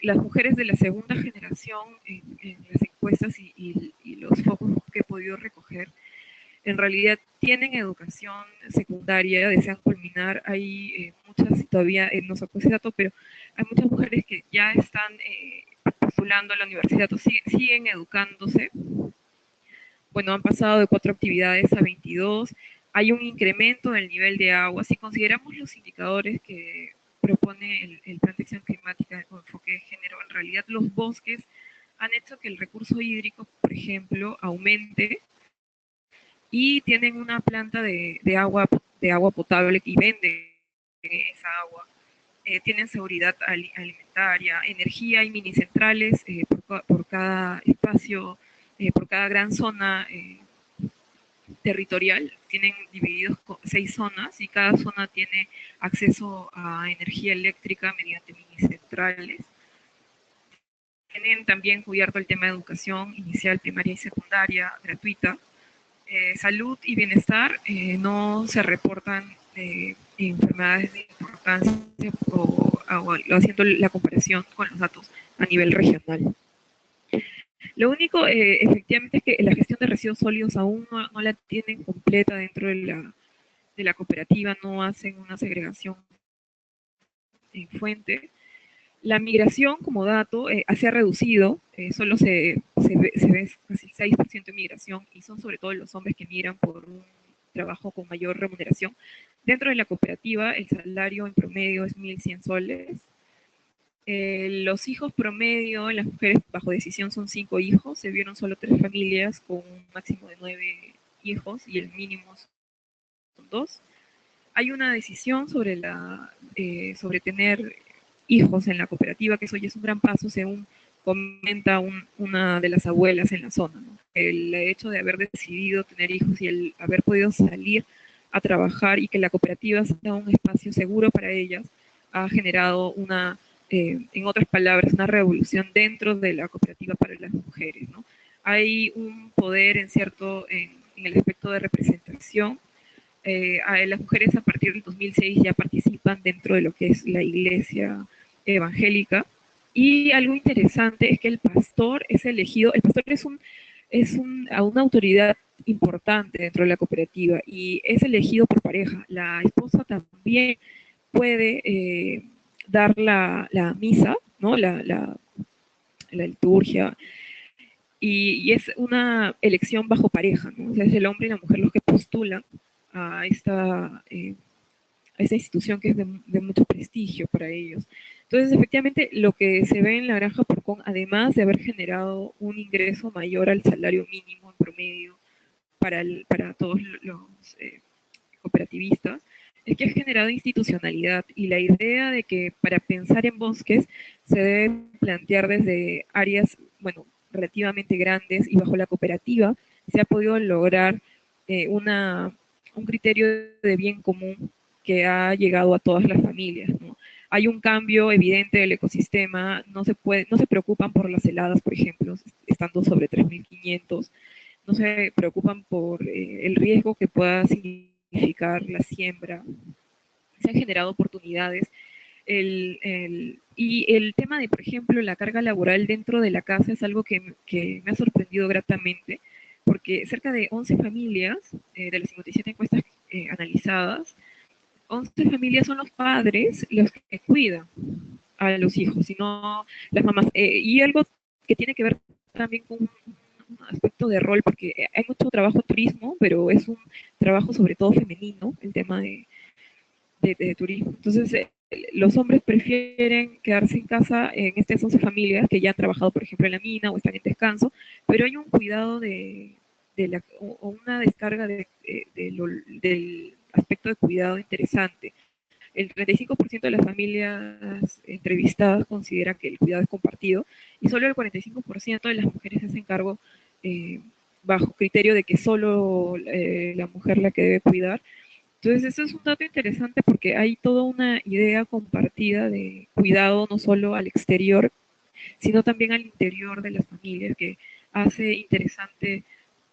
Speaker 4: las mujeres de la segunda generación en las encuestas y los focos que he podido recoger, en realidad tienen educación secundaria, desean culminar. Hay muchas, todavía no sacó ese dato, pero hay muchas mujeres que ya están postulando a la universidad o siguen educándose. Bueno, han pasado de 4 actividades a 22. Hay un incremento del nivel de agua. Si consideramos los indicadores que propone el Plan de Acción Climática con enfoque de género, en realidad los bosques han hecho que el recurso hídrico, por ejemplo, aumente, y tienen una planta de agua potable y venden esa agua. Tienen seguridad alimentaria, energía y minicentrales por cada espacio, por cada gran zona territorial. Tienen divididos 6 zonas y cada zona tiene acceso a energía eléctrica mediante minicentrales. Tienen también cubierto el tema de educación inicial, primaria y secundaria gratuita. Salud y bienestar, no se reportan enfermedades de importancia o haciendo la comparación con los datos a nivel regional. Lo único, efectivamente, es que la gestión de residuos sólidos aún no la tienen completa dentro de la cooperativa, no hacen una segregación en fuente. La migración, como dato, se ha reducido, solo se ve casi 6% de migración, y son sobre todo los hombres que migran por un trabajo con mayor remuneración. Dentro de la cooperativa, el salario en promedio es 1.100 soles. Los hijos promedio, las mujeres bajo decisión son 5 hijos, se vieron solo 3 familias con un máximo de 9 hijos y el mínimo son 2. Hay una decisión sobre tener hijos en la cooperativa, que eso ya es un gran paso, según comenta una de las abuelas en la zona, ¿no? El hecho de haber decidido tener hijos y el haber podido salir a trabajar y que la cooperativa sea un espacio seguro para ellas, ha generado en otras palabras, una revolución dentro de la cooperativa para las mujeres, ¿no? Hay un poder en el aspecto de representación. Las mujeres a partir del 2006 ya participan dentro de lo que es la iglesia evangélica, y algo interesante es que el pastor es elegido, el pastor es una autoridad importante dentro de la cooperativa y es elegido por pareja. La esposa también puede dar la misa, ¿no? La liturgia, y es una elección bajo pareja, ¿no? O sea, es el hombre y la mujer los que postulan a esta institución que es de mucho prestigio para ellos. Entonces, efectivamente, lo que se ve en la granja Porcón, además de haber generado un ingreso mayor al salario mínimo en promedio para todos los cooperativistas, es que ha generado institucionalidad, y la idea de que para pensar en bosques se debe plantear desde áreas, bueno, relativamente grandes, y bajo la cooperativa se ha podido lograr un criterio de bien común que ha llegado a todas las familias, ¿no? Hay un cambio evidente del ecosistema, no se preocupan por las heladas, por ejemplo, estando sobre 3.500, no se preocupan por el riesgo que pueda significar planificar la siembra, se han generado oportunidades. Y el tema de, por ejemplo, la carga laboral dentro de la casa es algo que me ha sorprendido gratamente, porque cerca de 11 familias de las 57 encuestas analizadas, 11 familias son los padres los que cuidan a los hijos, sino las mamás. Y algo que tiene que ver también con un aspecto de rol, porque hay mucho trabajo en turismo, pero es un trabajo sobre todo femenino, el tema de turismo. Entonces, los hombres prefieren quedarse en casa en estas 11 familias que ya han trabajado, por ejemplo, en la mina o están en descanso, pero hay un cuidado o una descarga del aspecto de cuidado interesante. El 35% de las familias entrevistadas considera que el cuidado es compartido y solo el 45% de las mujeres se hacen cargo eh, bajo criterio de que solo la mujer la que debe cuidar. Entonces, eso es un dato interesante porque hay toda una idea compartida de cuidado no solo al exterior, sino también al interior de las familias, que hace interesante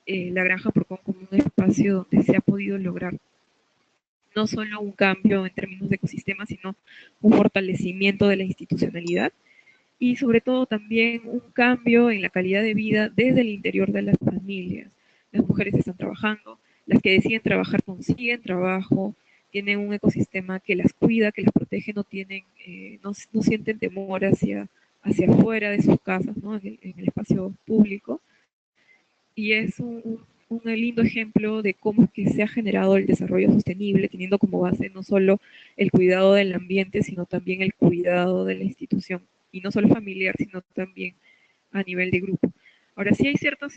Speaker 4: la Granja Porcón como un espacio donde se ha podido lograr no solo un cambio en términos de ecosistema, sino un fortalecimiento de la institucionalidad y sobre todo también un cambio en la calidad de vida desde el interior de las familias. Las mujeres están trabajando, las que deciden trabajar consiguen trabajo, tienen un ecosistema que las cuida, que las protege, no tienen, no sienten temor hacia afuera de sus casas, ¿no? En el espacio público. Y es un lindo ejemplo de cómo es que se ha generado el desarrollo sostenible, teniendo como base no solo el cuidado del ambiente, sino también el cuidado de la institución, y no solo familiar, sino también a nivel de grupo. Ahora, sí hay ciertas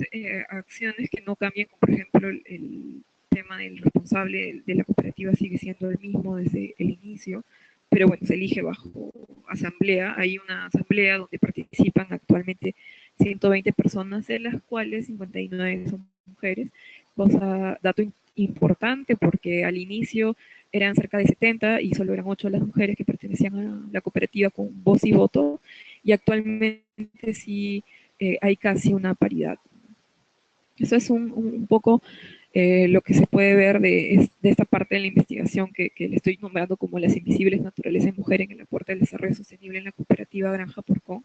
Speaker 4: acciones que no cambian, como por ejemplo el tema del responsable de la cooperativa sigue siendo el mismo desde el inicio, pero bueno, se elige bajo asamblea. Hay una asamblea donde participan actualmente 120 personas, de las cuales 59 son mujeres, dato importante porque al inicio eran cerca de 70 y solo eran 8 las mujeres que pertenecían a la cooperativa con voz y voto, y actualmente sí hay casi una paridad. Eso es un poco lo que se puede ver de esta parte de la investigación que le estoy nombrando como las invisibles naturalezas de mujer en el aporte del desarrollo sostenible en la cooperativa Granja Porcón,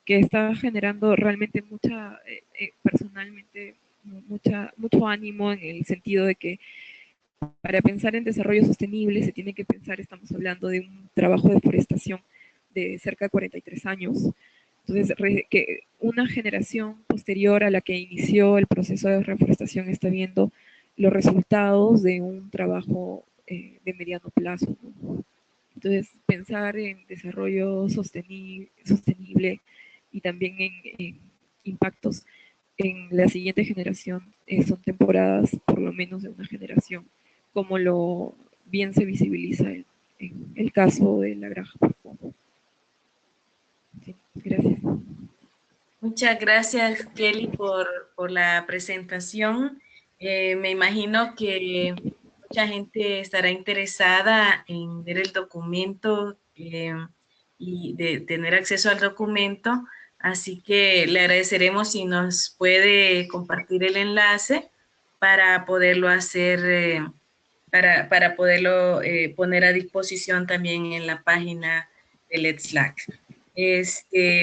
Speaker 4: que está generando realmente personalmente, mucho ánimo en el sentido de que para pensar en desarrollo sostenible se tiene que pensar, estamos hablando de un trabajo de forestación de cerca de 43 años. Entonces, que una generación posterior a la que inició el proceso de reforestación está viendo los resultados de un trabajo de mediano plazo, ¿no? Entonces, pensar en desarrollo sostenible y también en impactos en la siguiente generación son temporadas por lo menos de una generación, como lo bien se visibiliza en el caso de la Granja Porcón. Sí, gracias.
Speaker 1: Muchas gracias, Kelly, por la presentación. Me imagino que mucha gente estará interesada en ver el documento y de tener acceso al documento, así que le agradeceremos si nos puede compartir el enlace para poderlo hacer, para poderlo poner a disposición también en la página del Slack.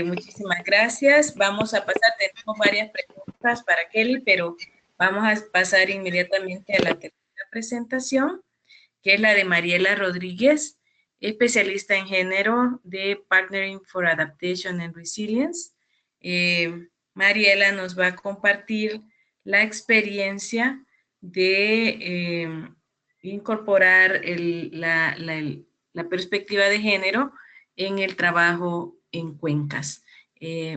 Speaker 1: Muchísimas gracias. Vamos a pasar, tenemos varias preguntas para Kelly, pero vamos a pasar inmediatamente a la tercera presentación, que es la de Mariela Rodríguez, especialista en género de Partnering for Adaptation and Resilience. Mariela nos va a compartir la experiencia de incorporar la perspectiva de género en el trabajo en cuencas.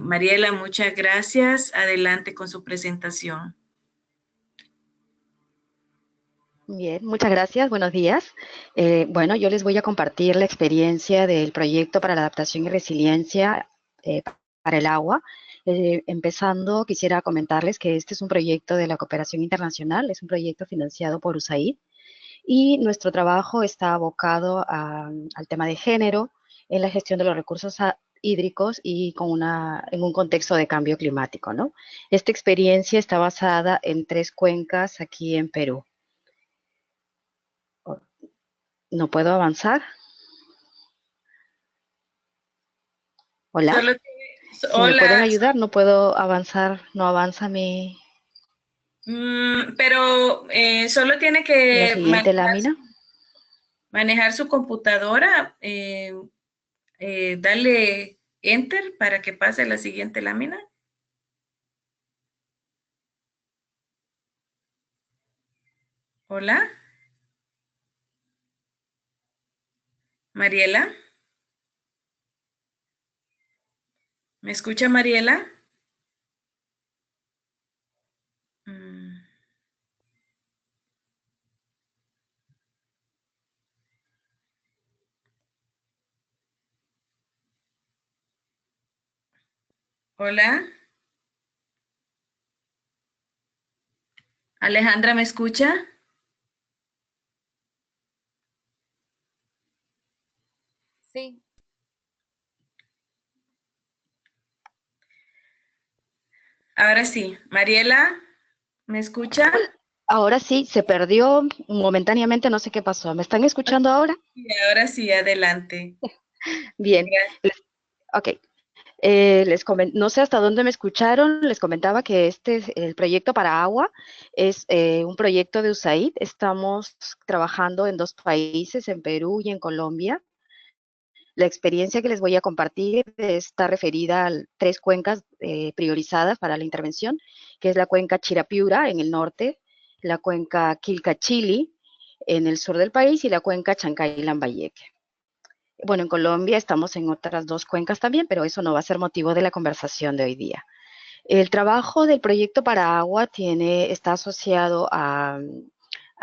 Speaker 1: Mariela, muchas gracias. Adelante con su presentación.
Speaker 5: Bien, muchas gracias. Buenos días. Bueno, yo les voy a compartir la experiencia del proyecto para la adaptación y resiliencia para el agua. Empezando, quisiera comentarles que este es un proyecto de la cooperación internacional, es un proyecto financiado por USAID y nuestro trabajo está abocado al tema de género en la gestión de los recursos hídricos y en un contexto de cambio climático, ¿no? Esta experiencia está basada en 3 cuencas aquí en Perú. ¿No puedo avanzar? ¿Hola?
Speaker 1: Solo
Speaker 5: Si me pueden
Speaker 1: hola,
Speaker 5: ayudar, no puedo avanzar, no avanza
Speaker 1: pero solo tiene
Speaker 5: la
Speaker 1: que
Speaker 5: siguiente lámina.
Speaker 1: manejar su computadora, darle enter para que pase a la siguiente lámina. Hola, Mariela. ¿Me escucha Mariela? Mm, Hola, Alejandra, ¿me escucha?
Speaker 6: Sí,
Speaker 1: Ahora sí, Mariela, ¿me escucha?
Speaker 5: Ahora sí, se perdió momentáneamente, no sé qué pasó. ¿Me están escuchando ahora?
Speaker 1: Y ahora sí, adelante.
Speaker 5: Bien,
Speaker 1: Gracias.
Speaker 5: ok. No sé hasta dónde me escucharon, les comentaba que el proyecto para agua es un proyecto de USAID. Estamos trabajando en 2 países, en Perú y en Colombia. La experiencia que les voy a compartir está referida a 3 cuencas priorizadas para la intervención, que es la cuenca Chirapiura en el norte, la cuenca Quilcachili en el sur del país y la cuenca Chancay-Lambayeque. Bueno, en Colombia estamos en otras 2 cuencas también, pero eso no va a ser motivo de la conversación de hoy día. El trabajo del proyecto para agua está asociado a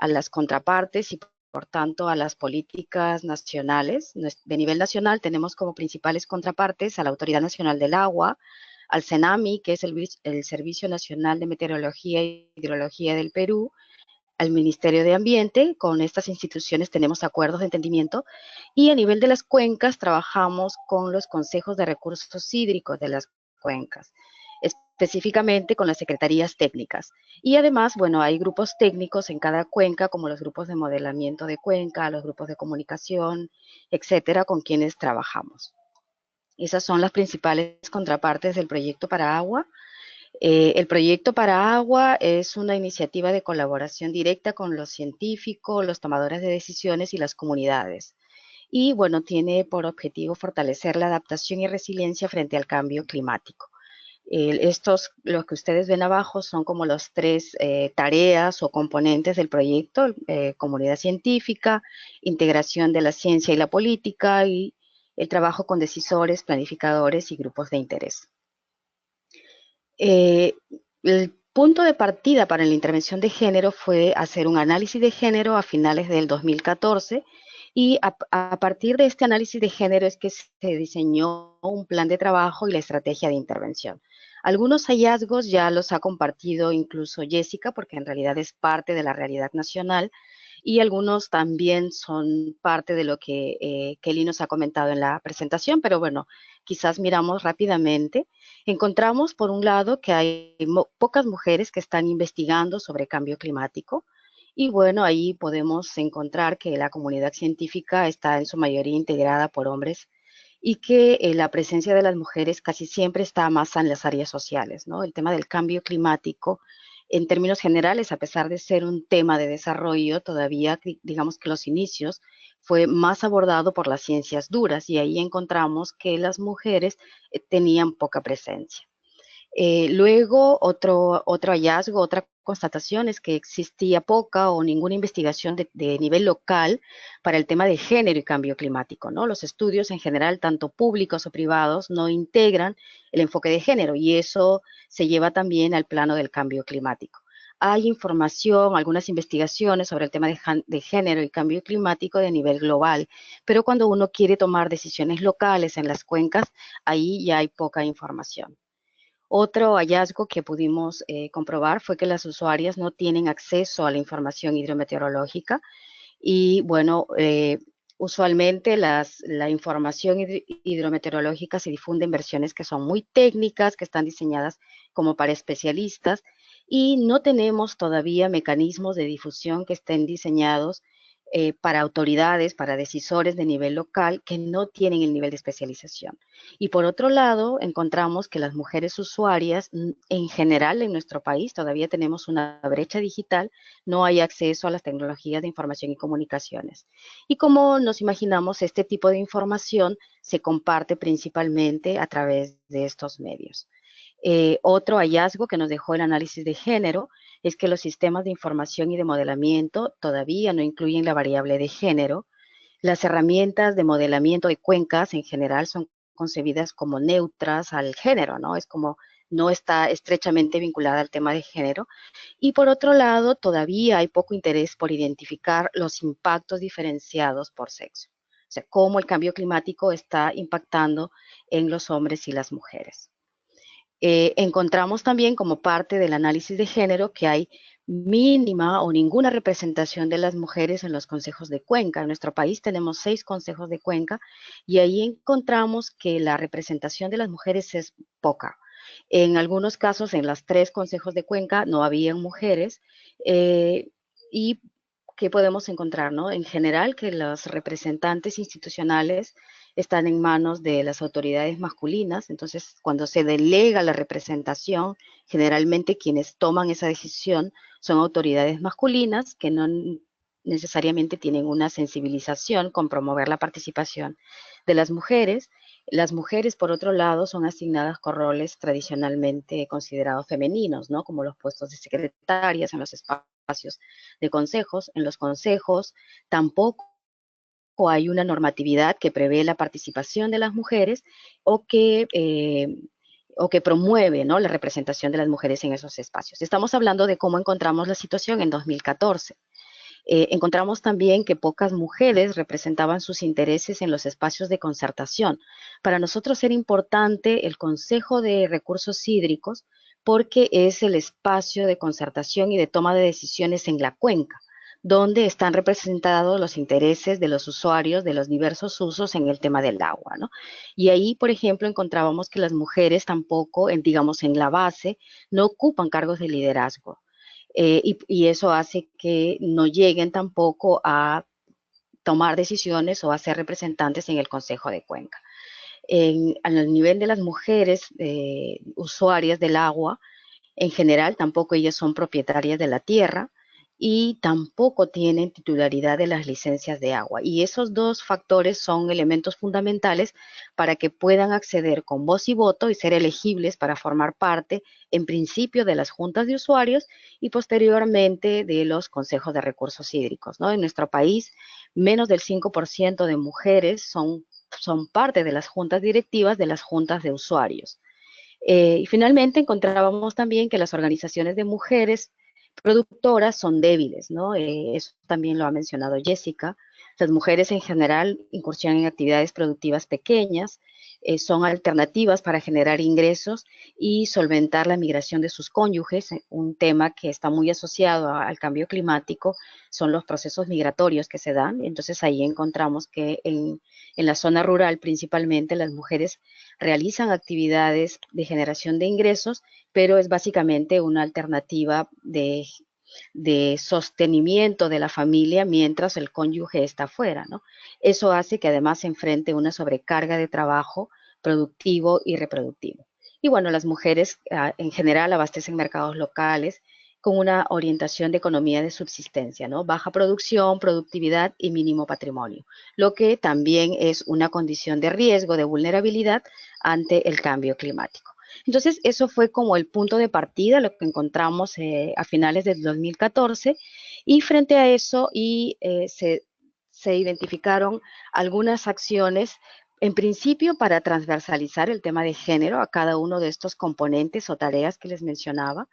Speaker 5: las contrapartes y por tanto a las políticas nacionales. De nivel nacional tenemos como principales contrapartes a la Autoridad Nacional del Agua, al CENAMI, que es el Servicio Nacional de Meteorología y Hidrología del Perú, al Ministerio de Ambiente. Con estas instituciones tenemos acuerdos de entendimiento y a nivel de las cuencas trabajamos con los consejos de recursos hídricos de las cuencas, específicamente con las secretarías técnicas. Y además, bueno, hay grupos técnicos en cada cuenca, como los grupos de modelamiento de cuenca, los grupos de comunicación, etcétera, con quienes trabajamos. Esas son las principales contrapartes del proyecto para agua. El proyecto para agua es una iniciativa de colaboración directa con los científicos, los tomadores de decisiones y las comunidades. Y bueno, tiene por objetivo fortalecer la adaptación y resiliencia frente al cambio climático. Los que ustedes ven abajo son como las 3 tareas o componentes del proyecto: comunidad científica, integración de la ciencia y la política y el trabajo con decisores, planificadores y grupos de interés. El punto de partida para la intervención de género fue hacer un análisis de género a finales del 2014 y a partir de este análisis de género es que se diseñó un plan de trabajo y la estrategia de intervención. Algunos hallazgos ya los ha compartido incluso Jessica, porque en realidad es parte de la realidad nacional, y algunos también son parte de lo que Kelly nos ha comentado en la presentación, pero bueno, quizás miramos rápidamente. Encontramos, por un lado, que hay pocas mujeres que están investigando sobre cambio climático. Y bueno, ahí podemos encontrar que la comunidad científica está en su mayoría integrada por hombres y que la presencia de las mujeres casi siempre está más en las áreas sociales, ¿no? El tema del cambio climático, en términos generales, a pesar de ser un tema de desarrollo, todavía digamos que los inicios fue más abordado por las ciencias duras y ahí encontramos que las mujeres tenían poca presencia. Luego, otro hallazgo, otra constatación es que existía poca o ninguna investigación de nivel local para el tema de género y cambio climático, ¿no? Los estudios en general, tanto públicos o privados, no integran el enfoque de género y eso se lleva también al plano del cambio climático. Hay información, algunas investigaciones sobre el tema de género y cambio climático de nivel global, pero cuando uno quiere tomar decisiones locales en las cuencas, ahí ya hay poca información. Otro hallazgo que pudimos comprobar fue que las usuarias no tienen acceso a la información hidrometeorológica y bueno, usualmente la información hidrometeorológica se difunde en versiones que son muy técnicas, que están diseñadas como para especialistas y no tenemos todavía mecanismos de difusión que estén diseñados para autoridades, para decisores de nivel local que no tienen el nivel de especialización. Y por otro lado, encontramos que las mujeres usuarias, en general en nuestro país, todavía tenemos una brecha digital, no hay acceso a las tecnologías de información y comunicaciones. Y como nos imaginamos, este tipo de información se comparte principalmente a través de estos medios. Otro hallazgo que nos dejó el análisis de género es que los sistemas de información y de modelamiento todavía no incluyen la variable de género. Las herramientas de modelamiento de cuencas en general son concebidas como neutras al género, ¿no? Es como no está estrechamente vinculada al tema de género. Y por otro lado, todavía hay poco interés por identificar los impactos diferenciados por sexo. O sea, cómo el cambio climático está impactando en los hombres y las mujeres. Encontramos también como parte del análisis de género que hay mínima o ninguna representación de las mujeres en los consejos de cuenca. En nuestro país tenemos 6 consejos de cuenca y ahí encontramos que la representación de las mujeres es poca. En algunos casos, en los 3 consejos de cuenca no habían mujeres y ¿qué podemos encontrar, no? En general, que los representantes institucionales están en manos de las autoridades masculinas, entonces cuando se delega la representación, generalmente quienes toman esa decisión son autoridades masculinas que no necesariamente tienen una sensibilización con promover la participación de las mujeres. Las mujeres, por otro lado, son asignadas con roles tradicionalmente considerados femeninos, ¿no? Como los puestos de secretarias en los espacios de consejos. En los consejos tampoco hay una normatividad que prevé la participación de las mujeres o que promueve, ¿no?, la representación de las mujeres en esos espacios. Estamos hablando de cómo encontramos la situación en 2014. Encontramos también que pocas mujeres representaban sus intereses en los espacios de concertación. Para nosotros era importante el Consejo de Recursos Hídricos porque es el espacio de concertación y de toma de decisiones en la cuenca, donde están representados los intereses de los usuarios de los diversos usos en el tema del agua, ¿no? Y ahí, por ejemplo, encontrábamos que las mujeres tampoco, digamos, en la base, no ocupan cargos de liderazgo. Y eso hace que no lleguen tampoco a tomar decisiones o a ser representantes en el Consejo de Cuenca. Al nivel de las mujeres usuarias del agua, en general, tampoco ellas son propietarias de la tierra y tampoco tienen titularidad de las licencias de agua. Y esos 2 factores son elementos fundamentales para que puedan acceder con voz y voto y ser elegibles para formar parte, en principio, de las juntas de usuarios y posteriormente de los consejos de recursos hídricos, ¿no? En nuestro país, menos del 5% de mujeres son parte de las juntas directivas de las juntas de usuarios. Y finalmente encontrábamos también que las organizaciones de mujeres productoras son débiles, ¿no? Eso también lo ha mencionado Jessica. Las mujeres en general incursionan en actividades productivas pequeñas, son alternativas para generar ingresos y solventar la migración de sus cónyuges. Un tema que está muy asociado al cambio climático son los procesos migratorios que se dan. Entonces ahí encontramos que en la zona rural principalmente las mujeres realizan actividades de generación de ingresos, pero es básicamente una alternativa de sostenimiento de la familia mientras el cónyuge está fuera, ¿no? Eso hace que además se enfrente una sobrecarga de trabajo productivo y reproductivo. Y bueno, las mujeres en general abastecen mercados locales con una orientación de economía de subsistencia, ¿no? Baja producción, productividad y mínimo patrimonio, lo que también es una condición de riesgo, de vulnerabilidad ante el cambio climático. Entonces, eso fue como el punto de partida, lo que encontramos a finales del 2014, y frente a eso se identificaron algunas acciones, en principio para transversalizar el tema de género a cada uno de estos componentes o tareas que les mencionaba,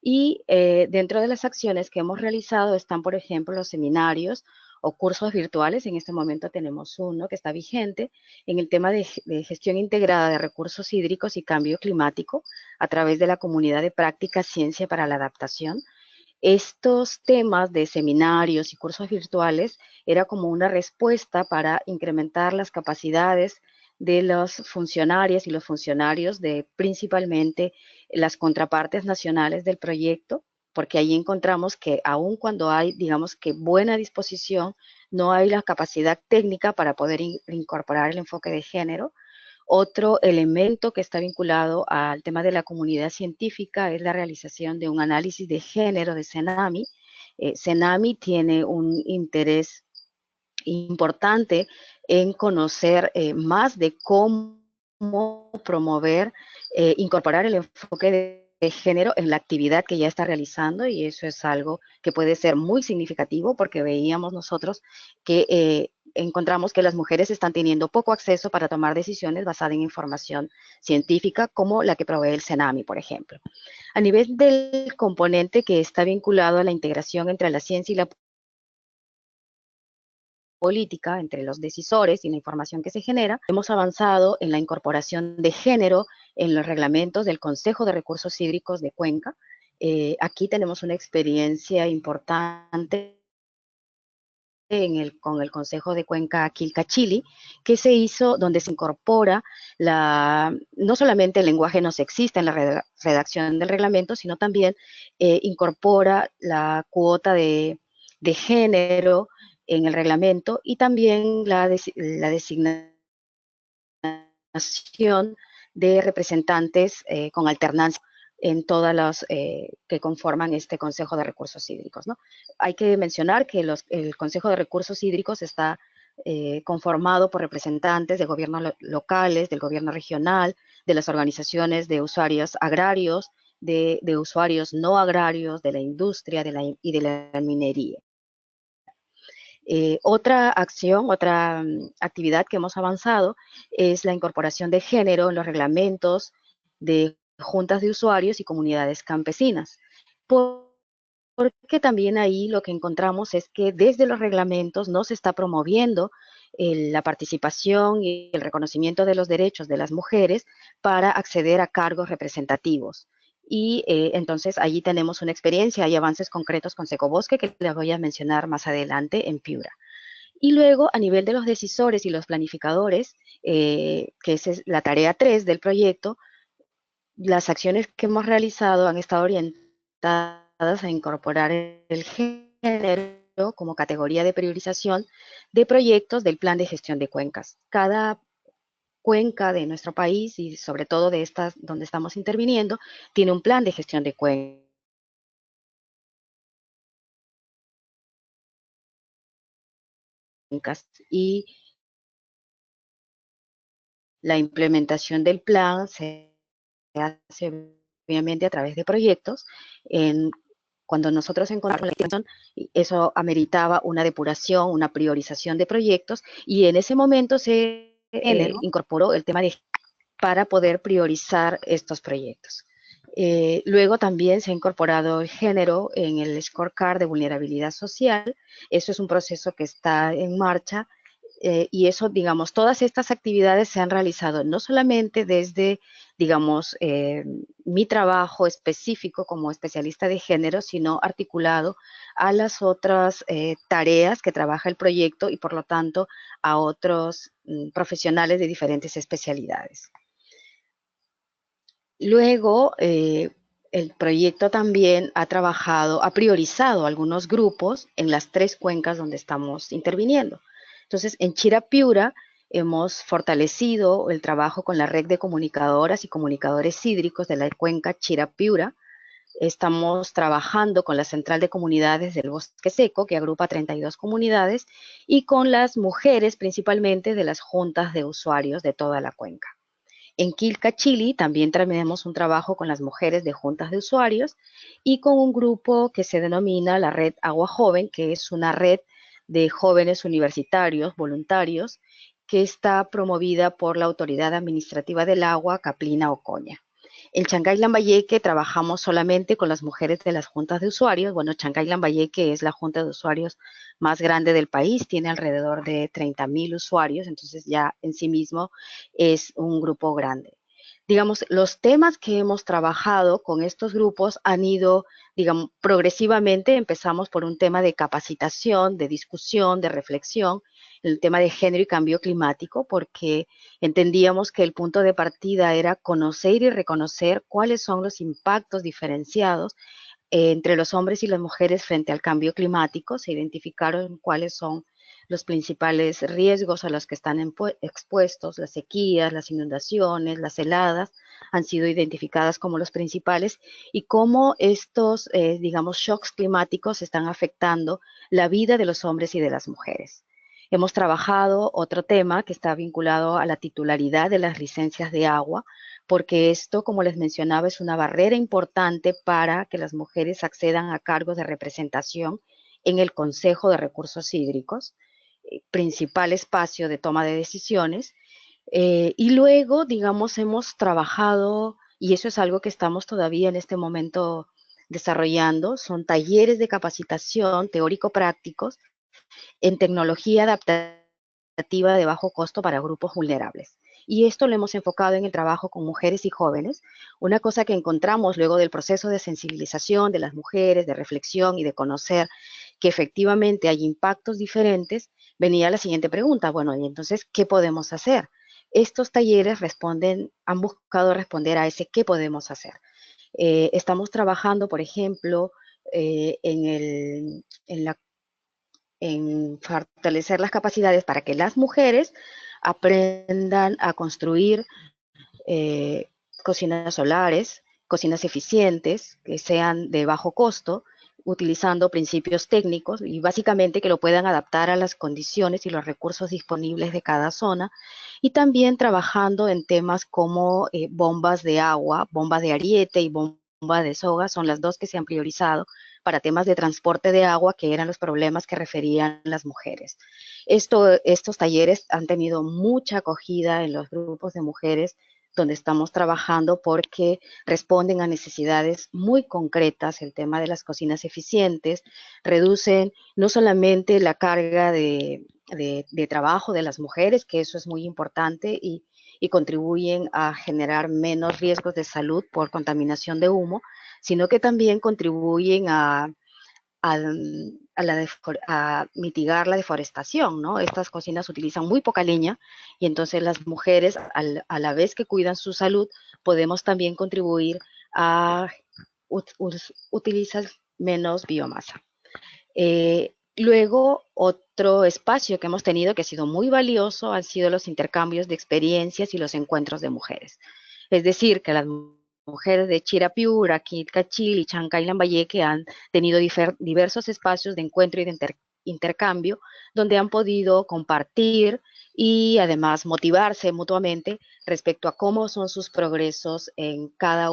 Speaker 5: y dentro de las acciones que hemos realizado están, por ejemplo, los seminarios o cursos virtuales. En este momento tenemos uno que está vigente en el tema de gestión integrada de recursos hídricos y cambio climático a través de la comunidad de práctica Ciencia para la Adaptación. Estos temas de seminarios y cursos virtuales era como una respuesta para incrementar las capacidades de los funcionarias y los funcionarios de principalmente las contrapartes nacionales del proyecto, porque ahí encontramos que aun cuando hay, digamos que buena disposición, no hay la capacidad técnica para poder incorporar el enfoque de género. Otro elemento que está vinculado al tema de la comunidad científica es la realización de un análisis de género de CENAMI. CENAMI tiene un interés importante en conocer más de cómo promover, incorporar el enfoque de género en la actividad que ya está realizando, y eso es algo que puede ser muy significativo porque veíamos nosotros que encontramos que las mujeres están teniendo poco acceso para tomar decisiones basadas en información científica como la que provee el CENAMI, por ejemplo. A nivel del componente que está vinculado a la integración entre la ciencia y la política, entre los decisores y la información que se genera, hemos avanzado en la incorporación de género en los reglamentos del Consejo de Recursos Hídricos de Cuenca. Aquí tenemos una experiencia importante con el Consejo de Cuenca Quilcachili, que se hizo donde se incorpora no solamente el lenguaje no sexista en la redacción del reglamento, sino también incorpora la cuota de género en el reglamento y también la designación de representantes con alternancia en todas las que conforman este Consejo de Recursos Hídricos, ¿no? Hay que mencionar que el Consejo de Recursos Hídricos está conformado por representantes de gobiernos locales, del gobierno regional, de las organizaciones de usuarios agrarios, de usuarios no agrarios, de la industria y de la minería. Otra acción, otra actividad que hemos avanzado es la incorporación de género en los reglamentos de juntas de usuarios y comunidades campesinas. Porque también ahí lo que encontramos es que desde los reglamentos no se está promoviendo la participación y el reconocimiento de los derechos de las mujeres para acceder a cargos representativos. Y entonces allí tenemos una experiencia, hay avances concretos con Secobosque que les voy a mencionar más adelante en Piura. Y luego, a nivel de los decisores y los planificadores, que esa es la tarea 3 del proyecto, las acciones que hemos realizado han estado orientadas a incorporar el género como categoría de priorización de proyectos del plan de gestión de cuencas. Cada cuenca de nuestro país, y sobre todo de estas donde estamos interviniendo, tiene un plan de gestión de cuencas. Y la implementación del plan se hace obviamente a través de proyectos. Cuando nosotros encontramos la intención, eso ameritaba una depuración, una priorización de proyectos, y en ese momento se incorporó el tema para poder priorizar estos proyectos. Luego también se ha incorporado el género en el scorecard de vulnerabilidad social. Eso es un proceso que está en marcha. Y eso, digamos, todas estas actividades se han realizado no solamente desde, digamos, mi trabajo específico como especialista de género, sino articulado a las otras tareas que trabaja el proyecto y, por lo tanto, a otros profesionales de diferentes especialidades. Luego, el proyecto también ha priorizado algunos grupos en las 3 cuencas donde estamos interviniendo. Entonces, en Chirapiura hemos fortalecido el trabajo con la red de comunicadoras y comunicadores hídricos de la cuenca Chirapiura. Estamos trabajando con la Central de Comunidades del Bosque Seco, que agrupa 32 comunidades, y con las mujeres principalmente de las juntas de usuarios de toda la cuenca. En Quilcachili también tenemos un trabajo con las mujeres de juntas de usuarios y con un grupo que se denomina la Red Agua Joven, que es una red de jóvenes universitarios voluntarios que está promovida por la Autoridad Administrativa del Agua, Caplina Ocoña. En Chancay Lambayeque trabajamos solamente con las mujeres de las juntas de usuarios. Bueno, Chancay Lambayeque es la junta de usuarios más grande del país, tiene alrededor de 30,000 usuarios, entonces ya en sí mismo es un grupo grande. Digamos, los temas que hemos trabajado con estos grupos han ido, digamos, progresivamente. Empezamos por un tema de capacitación, de discusión, de reflexión, el tema de género y cambio climático, porque entendíamos que el punto de partida era conocer y reconocer cuáles son los impactos diferenciados entre los hombres y las mujeres frente al cambio climático. Se identificaron cuáles son los principales riesgos a los que están expuestos, las sequías, las inundaciones, las heladas, han sido identificadas como los principales y cómo estos, digamos, shocks climáticos están afectando la vida de los hombres y de las mujeres. Hemos trabajado otro tema que está vinculado a la titularidad de las licencias de agua, porque esto, como les mencionaba, es una barrera importante para que las mujeres accedan a cargos de representación en el Consejo de Recursos Hídricos, principal espacio de toma de decisiones. Y luego, digamos, hemos trabajado, y eso es algo que estamos todavía en este momento desarrollando, son talleres de capacitación teórico-prácticos en tecnología adaptativa de bajo costo para grupos vulnerables. Y esto lo hemos enfocado en el trabajo con mujeres y jóvenes. Una cosa que encontramos luego del proceso de sensibilización de las mujeres, de reflexión y de conocer que efectivamente hay impactos diferentes, venía la siguiente pregunta, bueno, y entonces, ¿qué podemos hacer? Estos talleres han buscado responder a ese ¿qué podemos hacer? Estamos trabajando, por ejemplo, en fortalecer las capacidades para que las mujeres aprendan a construir cocinas solares, cocinas eficientes, que sean de bajo costo, utilizando principios técnicos y básicamente que lo puedan adaptar a las condiciones y los recursos disponibles de cada zona, y también trabajando en temas como bombas de agua, bomba de ariete y bomba de soga, son las dos que se han priorizado para temas de transporte de agua, que eran los problemas que referían las mujeres. Estos talleres han tenido mucha acogida en los grupos de mujeres donde estamos trabajando porque responden a necesidades muy concretas, el tema de las cocinas eficientes, reducen no solamente la carga de trabajo de las mujeres, que eso es muy importante, y contribuyen a generar menos riesgos de salud por contaminación de humo, sino que también contribuyen a mitigar la deforestación, ¿no? Estas cocinas utilizan muy poca leña y entonces las mujeres, a la vez que cuidan su salud, podemos también contribuir a utilizar menos biomasa. Luego, otro espacio que hemos tenido que ha sido muy valioso han sido los intercambios de experiencias y los encuentros de mujeres. Es decir, que las mujeres de Chirapiura, Quitcachil y Chancay Lambayeque han tenido diversos espacios de encuentro y de intercambio donde han podido compartir y además motivarse mutuamente respecto a cómo son sus progresos en cada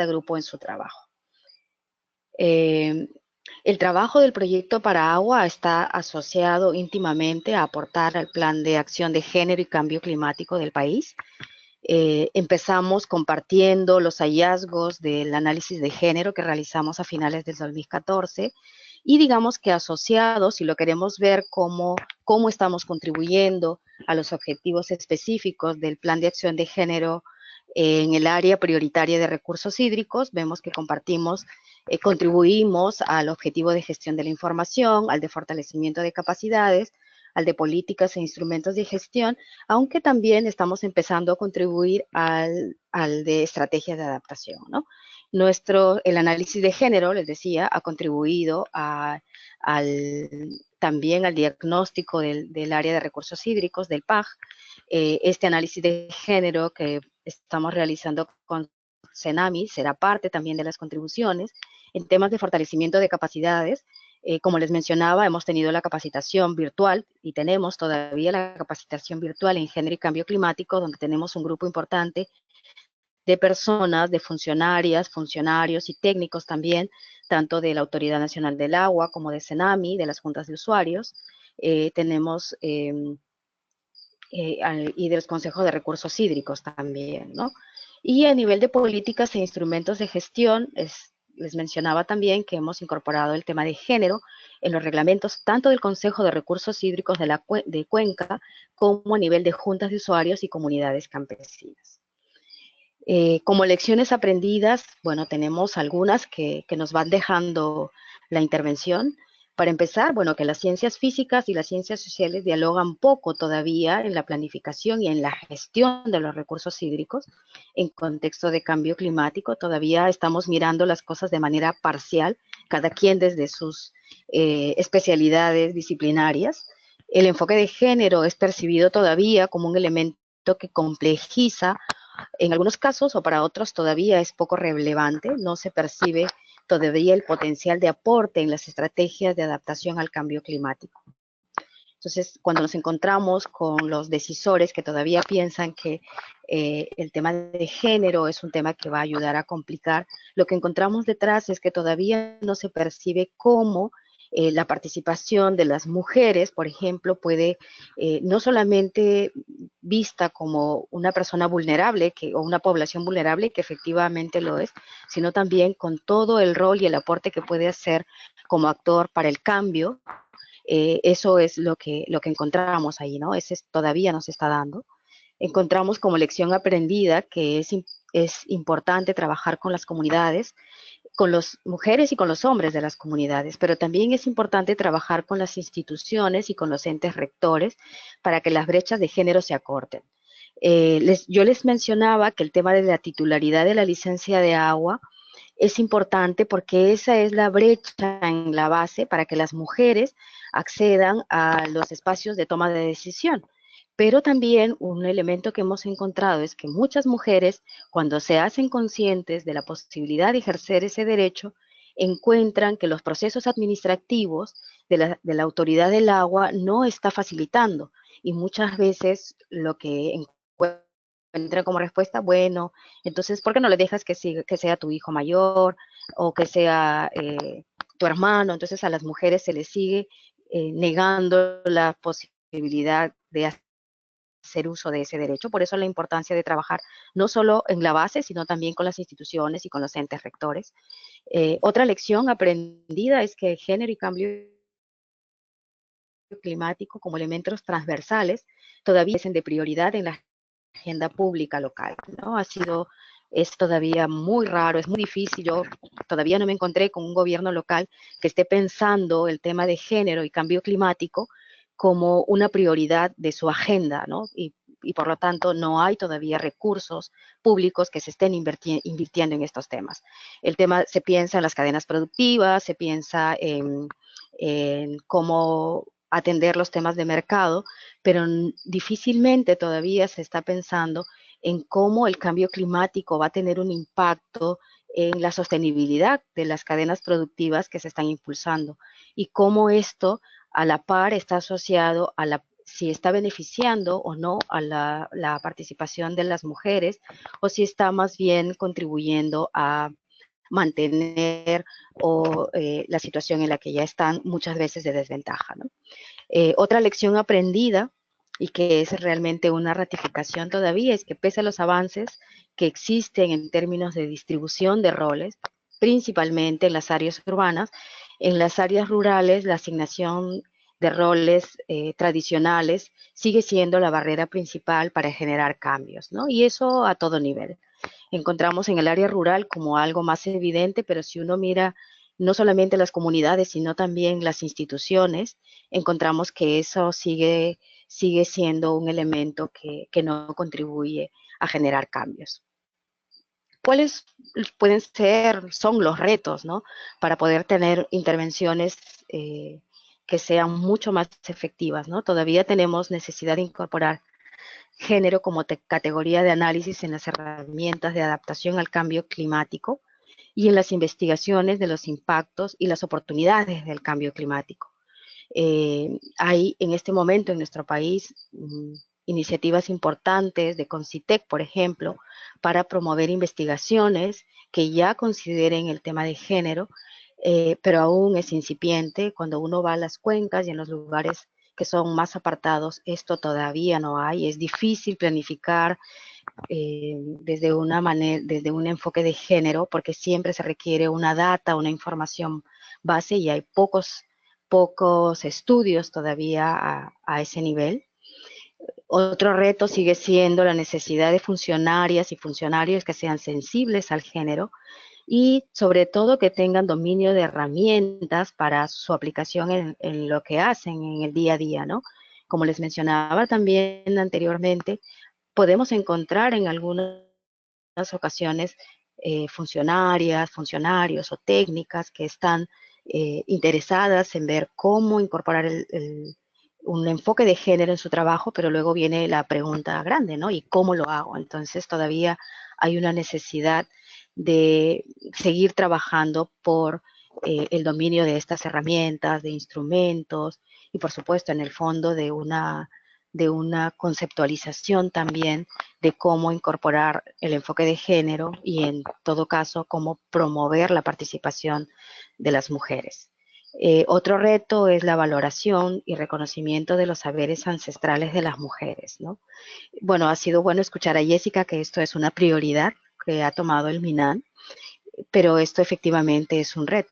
Speaker 5: grupo en su trabajo. El trabajo del proyecto para agua está asociado íntimamente a aportar al plan de acción de género y cambio climático del país. Empezamos compartiendo los hallazgos del análisis de género que realizamos a finales del 2014 y digamos que asociados, si lo queremos ver cómo estamos contribuyendo a los objetivos específicos del plan de acción de género en el área prioritaria de recursos hídricos, vemos que contribuimos al objetivo de gestión de la información, al de fortalecimiento de capacidades, al de políticas e instrumentos de gestión, aunque también estamos empezando a contribuir al de estrategias de adaptación, ¿no? El análisis de género, les decía, ha contribuido también al diagnóstico del área de recursos hídricos, del PAG. Este análisis de género que estamos realizando con CENAMI será parte también de las contribuciones. En temas de fortalecimiento de capacidades, como les mencionaba, hemos tenido la capacitación virtual y tenemos todavía la capacitación virtual en género y cambio climático, donde tenemos un grupo importante de personas, de funcionarias, funcionarios y técnicos también, tanto de la Autoridad Nacional del Agua como de CENAMI, de las juntas de usuarios. Tenemos y de los consejos de recursos hídricos también, ¿no? Y a nivel de políticas e instrumentos de gestión, les mencionaba también que hemos incorporado el tema de género en los reglamentos tanto del Consejo de Recursos Hídricos de Cuenca como a nivel de juntas de usuarios y comunidades campesinas. Como lecciones aprendidas, bueno, tenemos algunas que nos van dejando la intervención. Para empezar, bueno, que las ciencias físicas y las ciencias sociales dialogan poco todavía en la planificación y en la gestión de los recursos hídricos en contexto de cambio climático. Todavía estamos mirando las cosas de manera parcial, cada quien desde sus especialidades disciplinarias. El enfoque de género es percibido todavía como un elemento que complejiza en algunos casos, o para otros todavía es poco relevante, no se percibe todavía el potencial de aporte en las estrategias de adaptación al cambio climático. Entonces, cuando nos encontramos con los decisores que todavía piensan que el tema de género es un tema que va a ayudar a complicar, lo que encontramos detrás es que todavía no se percibe cómo la participación de las mujeres, por ejemplo, puede no solamente vista como una persona vulnerable o una población vulnerable, que efectivamente lo es, sino también con todo el rol y el aporte que puede hacer como actor para el cambio. Eso es lo que encontramos ahí, ¿no? Ese todavía nos está dando. Encontramos como lección aprendida que es importante trabajar con las comunidades, con las mujeres y con los hombres de las comunidades, pero también es importante trabajar con las instituciones y con los entes rectores para que las brechas de género se acorten. Yo les mencionaba que el tema de la titularidad de la licencia de agua es importante porque esa es la brecha en la base para que las mujeres accedan a los espacios de toma de decisión. Pero también un elemento que hemos encontrado es que muchas mujeres, cuando se hacen conscientes de la posibilidad de ejercer ese derecho, encuentran que los procesos administrativos de la autoridad del agua no está facilitando. Y muchas veces lo que encuentran como respuesta, bueno, entonces, ¿por qué no le dejas que sea tu hijo mayor o que sea tu hermano? Entonces a las mujeres se les sigue negando la posibilidad de hacer uso de ese derecho. Por eso la importancia de trabajar no solo en la base, sino también con las instituciones y con los entes rectores. Otra lección aprendida es que género y cambio climático como elementos transversales todavía son de prioridad en la agenda pública local, ¿no? Es todavía muy raro, es muy difícil. Yo todavía no me encontré con un gobierno local que esté pensando el tema de género y cambio climático como una prioridad de su agenda, ¿no? Y por lo tanto no hay todavía recursos públicos que se estén invirtiendo en estos temas. El tema se piensa en las cadenas productivas, se piensa en cómo atender los temas de mercado, pero difícilmente todavía se está pensando en cómo el cambio climático va a tener un impacto en la sostenibilidad de las cadenas productivas que se están impulsando y cómo esto a la par está asociado a si está beneficiando o no a la participación de las mujeres o si está más bien contribuyendo a mantener la situación en la que ya están muchas veces de desventaja, ¿no? Otra lección aprendida y que es realmente una ratificación todavía es que pese a los avances que existen en términos de distribución de roles, principalmente en las áreas urbanas, en las áreas rurales la asignación de roles tradicionales sigue siendo la barrera principal para generar cambios, ¿no? Y eso a todo nivel. Encontramos en el área rural como algo más evidente, pero si uno mira no solamente las comunidades, sino también las instituciones, encontramos que eso sigue siendo un elemento que no contribuye a generar cambios. ¿Cuáles son los retos, ¿no? Para poder tener intervenciones que sean mucho más efectivas, ¿no? Todavía tenemos necesidad de incorporar género como categoría de análisis en las herramientas de adaptación al cambio climático y en las investigaciones de los impactos y las oportunidades del cambio climático. Hay en este momento en nuestro país iniciativas importantes de CONCITEC, por ejemplo, para promover investigaciones que ya consideren el tema de género, pero aún es incipiente. Cuando uno va a las cuencas y en los lugares que son más apartados, esto todavía no hay. Es difícil planificar desde un enfoque de género, porque siempre se requiere una data, una información base, y hay pocos estudios todavía a ese nivel. Otro reto sigue siendo la necesidad de funcionarias y funcionarios que sean sensibles al género y sobre todo que tengan dominio de herramientas para su aplicación en lo que hacen en el día a día, ¿no? Como les mencionaba también anteriormente, podemos encontrar en algunas ocasiones funcionarios o técnicas que están interesadas en ver cómo incorporar un enfoque de género en su trabajo, pero luego viene la pregunta grande, ¿no? ¿Y cómo lo hago? Entonces todavía hay una necesidad de seguir trabajando por el dominio de estas herramientas, de instrumentos y por supuesto en el fondo de una conceptualización también de cómo incorporar el enfoque de género y en todo caso cómo promover la participación de las mujeres. Otro reto es la valoración y reconocimiento de los saberes ancestrales de las mujeres, ¿no? Bueno, ha sido bueno escuchar a Jessica que esto es una prioridad que ha tomado el MINAN, pero esto efectivamente es un reto,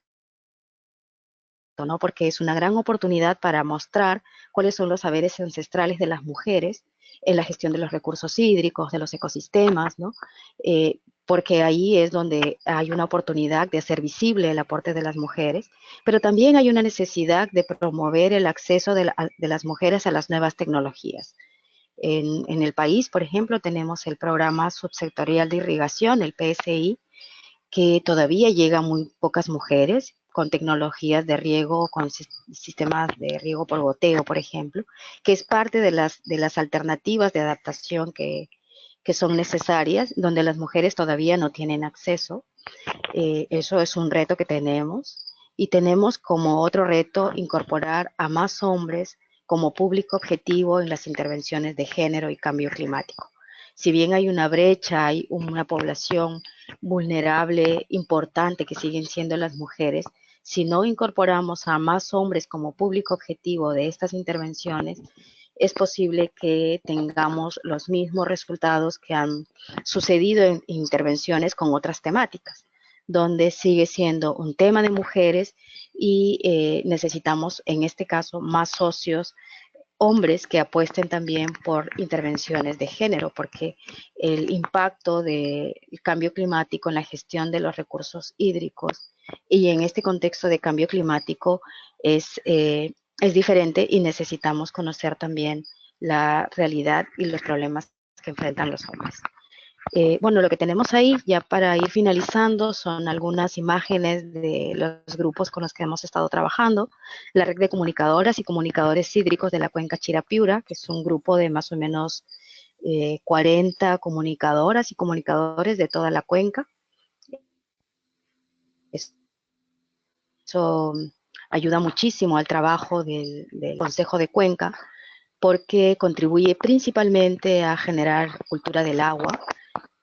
Speaker 5: ¿no? Porque es una gran oportunidad para mostrar cuáles son los saberes ancestrales de las mujeres en la gestión de los recursos hídricos, de los ecosistemas, ¿no? Porque ahí es donde hay una oportunidad de hacer visible el aporte de las mujeres, pero también hay una necesidad de promover el acceso de las mujeres a las nuevas tecnologías. En el país, por ejemplo, tenemos el programa subsectorial de irrigación, el PSI, que todavía llega a muy pocas mujeres con tecnologías de riego, con sistemas de riego por goteo, por ejemplo, que es parte de las alternativas de adaptación que son necesarias, donde las mujeres todavía no tienen acceso. Eso es un reto que tenemos. Y tenemos como otro reto incorporar a más hombres como público objetivo en las intervenciones de género y cambio climático. Si bien hay una brecha, hay una población vulnerable importante que siguen siendo las mujeres, si no incorporamos a más hombres como público objetivo de estas intervenciones, es posible que tengamos los mismos resultados que han sucedido en intervenciones con otras temáticas, donde sigue siendo un tema de mujeres y necesitamos, en este caso, más socios hombres que apuesten también por intervenciones de género, porque el impacto del cambio climático en la gestión de los recursos hídricos y en este contexto de cambio climático es diferente y necesitamos conocer también la realidad y los problemas que enfrentan los hombres. Bueno, lo que tenemos ahí ya para ir finalizando son algunas imágenes de los grupos con los que hemos estado trabajando. La red de comunicadoras y comunicadores hídricos de la cuenca Chira-Piura, que es un grupo de más o menos 40 comunicadoras y comunicadores de toda la cuenca. Eso ayuda muchísimo al trabajo del Consejo de Cuenca porque contribuye principalmente a generar cultura del agua,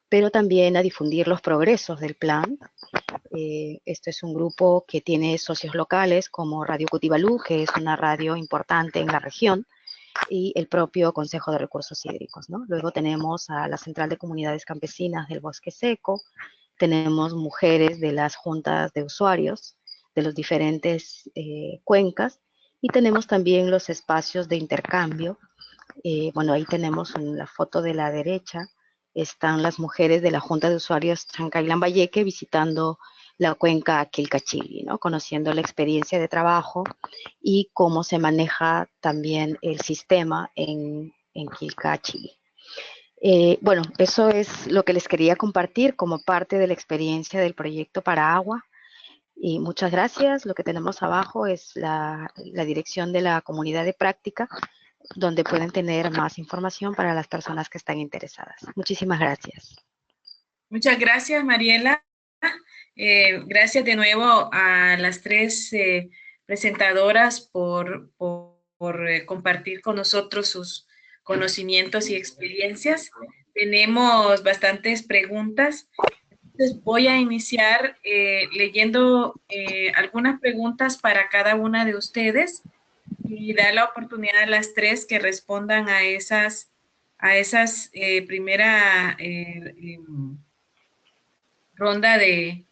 Speaker 5: pero también a difundir los progresos del plan. Este es un grupo que tiene socios locales como Radio Cutibalú, que es una radio importante en la región, y el propio Consejo de Recursos Hídricos, ¿no? Luego tenemos a la Central de Comunidades Campesinas del Bosque Seco, tenemos mujeres de las juntas de usuarios de los diferentes cuencas, y tenemos también los espacios de intercambio. Bueno, ahí tenemos en la foto de la derecha, están las mujeres de la Junta de Usuarios Chancay-Lambayeque visitando la cuenca Quilcachilli, ¿no? Conociendo la experiencia de trabajo y cómo se maneja también el sistema en Quilcachilli. Bueno, eso es lo que les quería compartir como parte de la experiencia del proyecto para agua. Y muchas gracias. Lo que tenemos abajo es la dirección de la comunidad de práctica, donde pueden tener más información para las personas que están interesadas. Muchísimas gracias.
Speaker 1: Muchas gracias, Mariela. Gracias de nuevo a las tres presentadoras por compartir con nosotros sus conocimientos y experiencias. Tenemos bastantes preguntas. Entonces voy a iniciar leyendo algunas preguntas para cada una de ustedes y dar la oportunidad a las tres que respondan a esas primera ronda de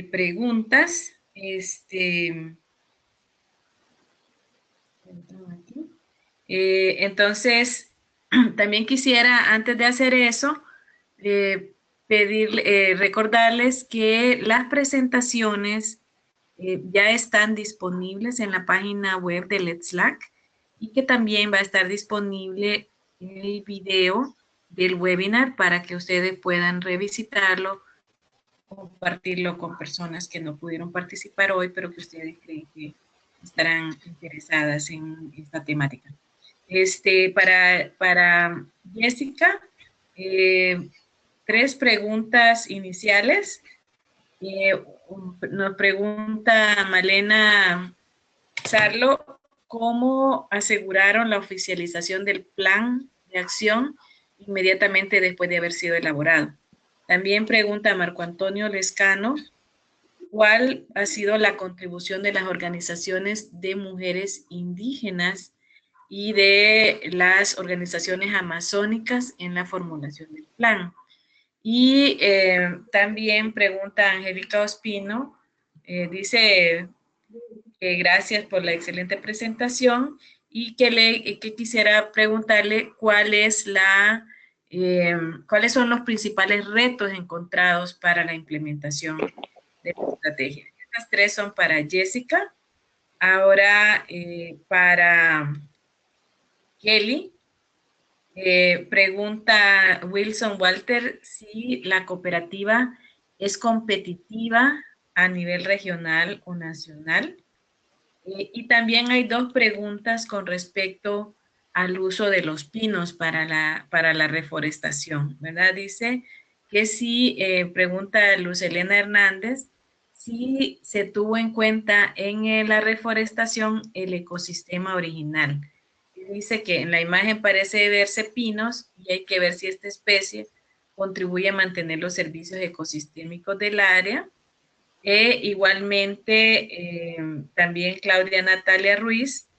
Speaker 1: preguntas. Entonces, también quisiera, antes de hacer eso, recordarles que las presentaciones ya están disponibles en la página web de Let's Slack y que también va a estar disponible el video del webinar para que ustedes puedan revisitarlo, compartirlo con personas que no pudieron participar hoy, pero que ustedes creen que estarán interesadas en esta temática. Para Jessica, 3 preguntas iniciales. Nos pregunta Malena Sarlo, ¿cómo aseguraron la oficialización del plan de acción inmediatamente después de haber sido elaborado? También pregunta Marco Antonio Lescano, ¿cuál ha sido la contribución de las organizaciones de mujeres indígenas y de las organizaciones amazónicas en la formulación del plan? Y también pregunta Angélica Ospino, dice que gracias por la excelente presentación y que quisiera preguntarle cuáles son los principales retos encontrados para la implementación de la estrategia. Estas 3 son para Jessica. Ahora para Kelly. Pregunta Wilson Walter si la cooperativa es competitiva a nivel regional o nacional. Y también hay 2 preguntas con respecto al uso de los pinos para la reforestación, ¿verdad? Dice que si, pregunta Luz Elena Hernández, si se tuvo en cuenta en la reforestación el ecosistema original. Dice que en la imagen parece verse pinos y hay que ver si esta especie contribuye a mantener los servicios ecosistémicos del área. Igualmente, también Claudia Natalia Ruiz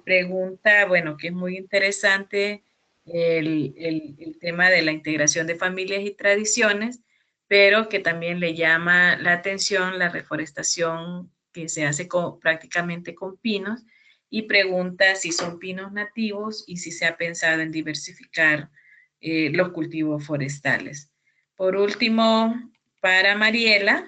Speaker 1: pregunta, bueno, que es muy interesante el tema de la integración de familias y tradiciones, pero que también le llama la atención la reforestación que se hace prácticamente con pinos, y pregunta si son pinos nativos y si se ha pensado en diversificar los cultivos forestales. Por último, para Mariela,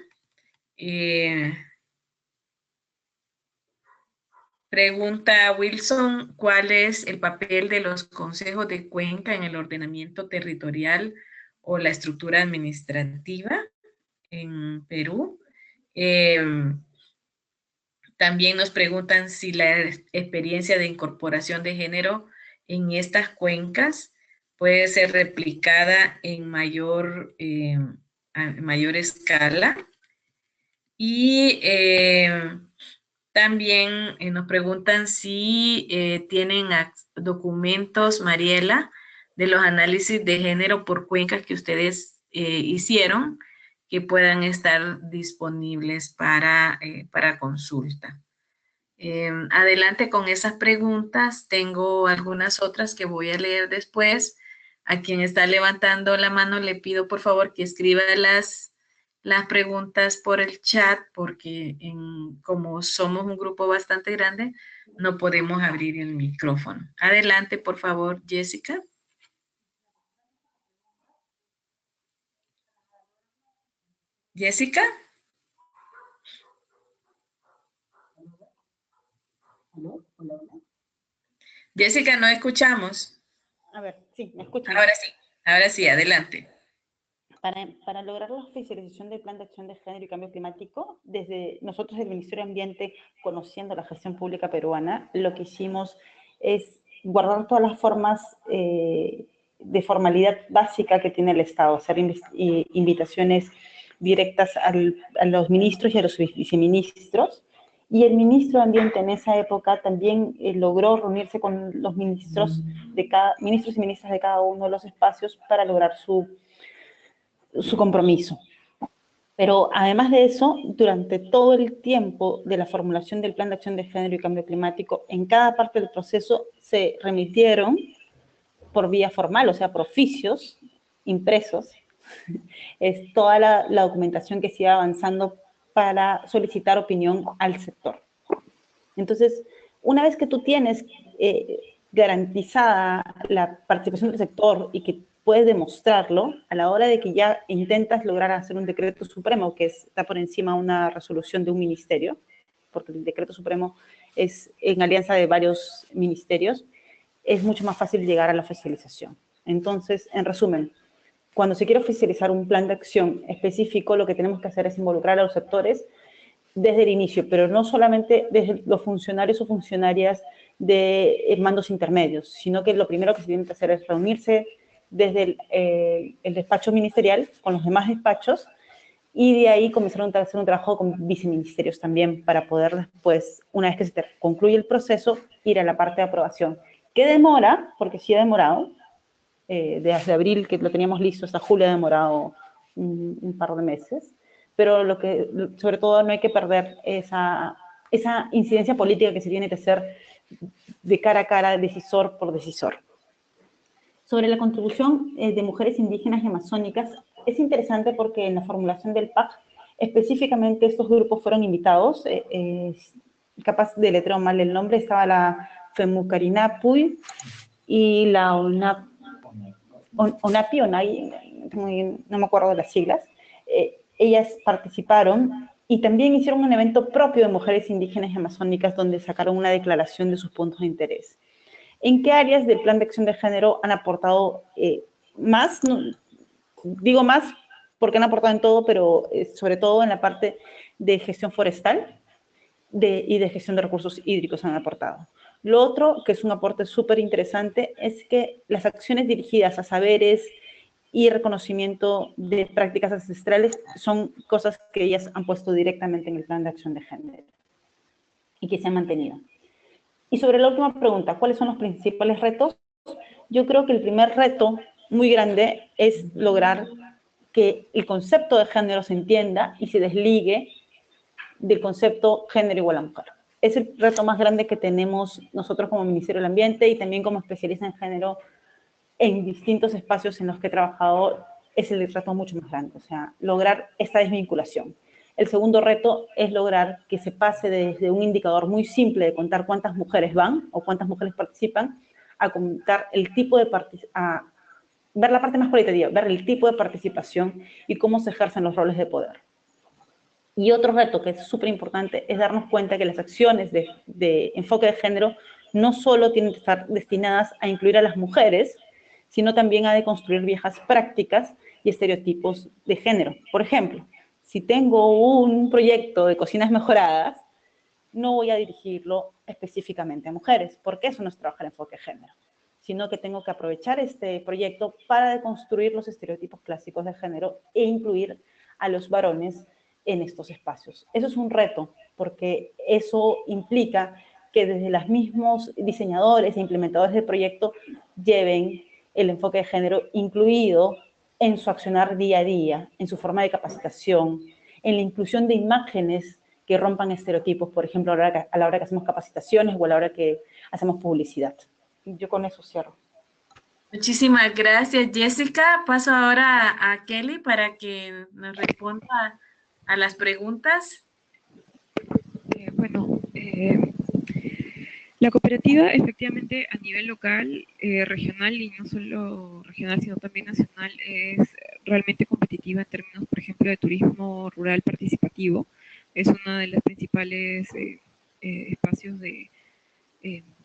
Speaker 1: pregunta Wilson, ¿cuál es el papel de los consejos de cuenca en el ordenamiento territorial o la estructura administrativa en Perú? También nos preguntan si la experiencia de incorporación de género en estas cuencas puede ser replicada en mayor escala. Y también nos preguntan si tienen documentos, Mariela, de los análisis de género por cuencas que ustedes hicieron, que puedan estar disponibles para consulta. Adelante con esas preguntas. Tengo algunas otras que voy a leer después. A quien está levantando la mano le pido por favor que escriba las preguntas por el chat, porque como somos un grupo bastante grande, no podemos abrir el micrófono. Adelante, por favor, Jessica. Jessica. Jessica, no escuchamos.
Speaker 2: A ver, sí, ¿me escuchan?
Speaker 1: Ahora sí, adelante.
Speaker 2: Para lograr la oficialización del Plan de Acción de Género y Cambio Climático, desde nosotros del Ministerio de Ambiente, conociendo la gestión pública peruana, lo que hicimos es guardar todas las formas de formalidad básica que tiene el Estado, hacer invitaciones directas a los ministros y a los viceministros. Y el ministro de Ambiente en esa época también logró reunirse con los ministros y ministras de cada uno de los espacios para lograr su compromiso. Pero además de eso, durante todo el tiempo de la formulación del Plan de Acción de Género y Cambio Climático, en cada parte del proceso se remitieron por vía formal, o sea, por oficios impresos, es toda la documentación que se iba avanzando para solicitar opinión al sector. Entonces, una vez que tú tienes garantizada la participación del sector y que puedes demostrarlo, a la hora de que ya intentas lograr hacer un decreto supremo, que está por encima de una resolución de un ministerio, porque el decreto supremo es en alianza de varios ministerios, es mucho más fácil llegar a la oficialización. Entonces, en resumen, cuando se quiere oficializar un plan de acción específico, lo que tenemos que hacer es involucrar a los sectores desde el inicio, pero no solamente desde los funcionarios o funcionarias de mandos intermedios, sino que lo primero que se tiene que hacer es reunirse desde el despacho ministerial con los demás despachos y de ahí comenzaron a hacer un trabajo con viceministerios también para poder después, una vez que se concluye el proceso, ir a la parte de aprobación. ¿Qué demora? Porque sí ha demorado. Desde abril, que lo teníamos listo, hasta julio ha demorado un par de meses. Pero sobre todo, no hay que perder esa incidencia política que se tiene que hacer de cara a cara, decisor por decisor. Sobre la contribución de mujeres indígenas y amazónicas, es interesante porque en la formulación del PAC, específicamente estos grupos fueron invitados, capaz de letreo mal el nombre, estaba la FEMUCARINAPUI y la ONAPI, no me acuerdo de las siglas. Ellas participaron y también hicieron un evento propio de mujeres indígenas y amazónicas donde sacaron una declaración de sus puntos de interés. ¿En qué áreas del Plan de Acción de Género han aportado más? No, digo más porque han aportado en todo, pero sobre todo en la parte de gestión forestal y de gestión de recursos hídricos han aportado. Lo otro, que es un aporte súper interesante, es que las acciones dirigidas a saberes y reconocimiento de prácticas ancestrales son cosas que ellas han puesto directamente en el Plan de Acción de Género y que se han mantenido. Y sobre la última pregunta, ¿cuáles son los principales retos? Yo creo que el primer reto muy grande es lograr que el concepto de género se entienda y se desligue del concepto género igual a mujer. Es el reto más grande que tenemos nosotros como Ministerio del Ambiente y también como especialista en género en distintos espacios en los que he trabajado, es el reto mucho más grande, o sea, lograr esta desvinculación. El segundo reto es lograr que se pase desde un indicador muy simple de contar cuántas mujeres van o cuántas mujeres participan, a contar el tipo de a ver la parte más cualitativa, ver el tipo de participación y cómo se ejercen los roles de poder. Y otro reto que es súper importante es darnos cuenta que las acciones de enfoque de género no solo tienen que estar destinadas a incluir a las mujeres, sino también a deconstruir viejas prácticas y estereotipos de género. Por ejemplo, si tengo un proyecto de cocinas mejoradas, no voy a dirigirlo específicamente a mujeres, porque eso no es trabajar en enfoque de género, sino que tengo que aprovechar este proyecto para deconstruir los estereotipos clásicos de género e incluir a los varones en estos espacios. Eso es un reto, porque eso implica que desde los mismos diseñadores e implementadores del proyecto lleven el enfoque de género incluido en su accionar día a día, en su forma de capacitación, en la inclusión de imágenes que rompan estereotipos, por ejemplo, a la hora que hacemos capacitaciones o a la hora que hacemos publicidad. Yo con eso cierro.
Speaker 1: Muchísimas gracias, Jessica. Paso ahora a Kelly para que nos responda a las preguntas.
Speaker 4: La cooperativa efectivamente a nivel local, regional y no solo regional sino también nacional es realmente competitiva en términos, por ejemplo, de turismo rural participativo. Es uno de los principales espacios de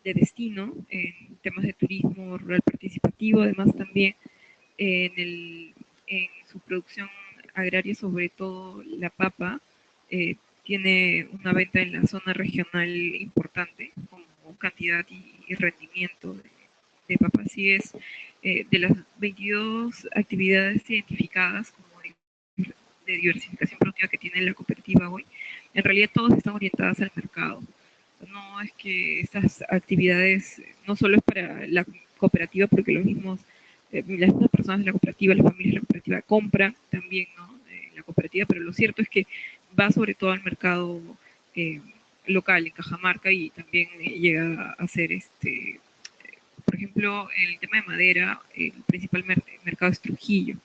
Speaker 4: destino en temas de turismo rural participativo, además también en su producción agraria, sobre todo la papa, tiene una venta en la zona regional importante, como cantidad y rendimiento de papa. Así es, de las 22 actividades identificadas como de diversificación productiva que tiene la cooperativa hoy, en realidad todas están orientadas al mercado. No es que estas actividades no solo es para la cooperativa, porque las mismas personas de la cooperativa, las familias de la cooperativa compran también, ¿no?, la cooperativa, pero lo cierto es que va sobre todo al mercado local en Cajamarca y también llega a ser, por ejemplo, en el tema de madera, el principal mercado es Trujillo,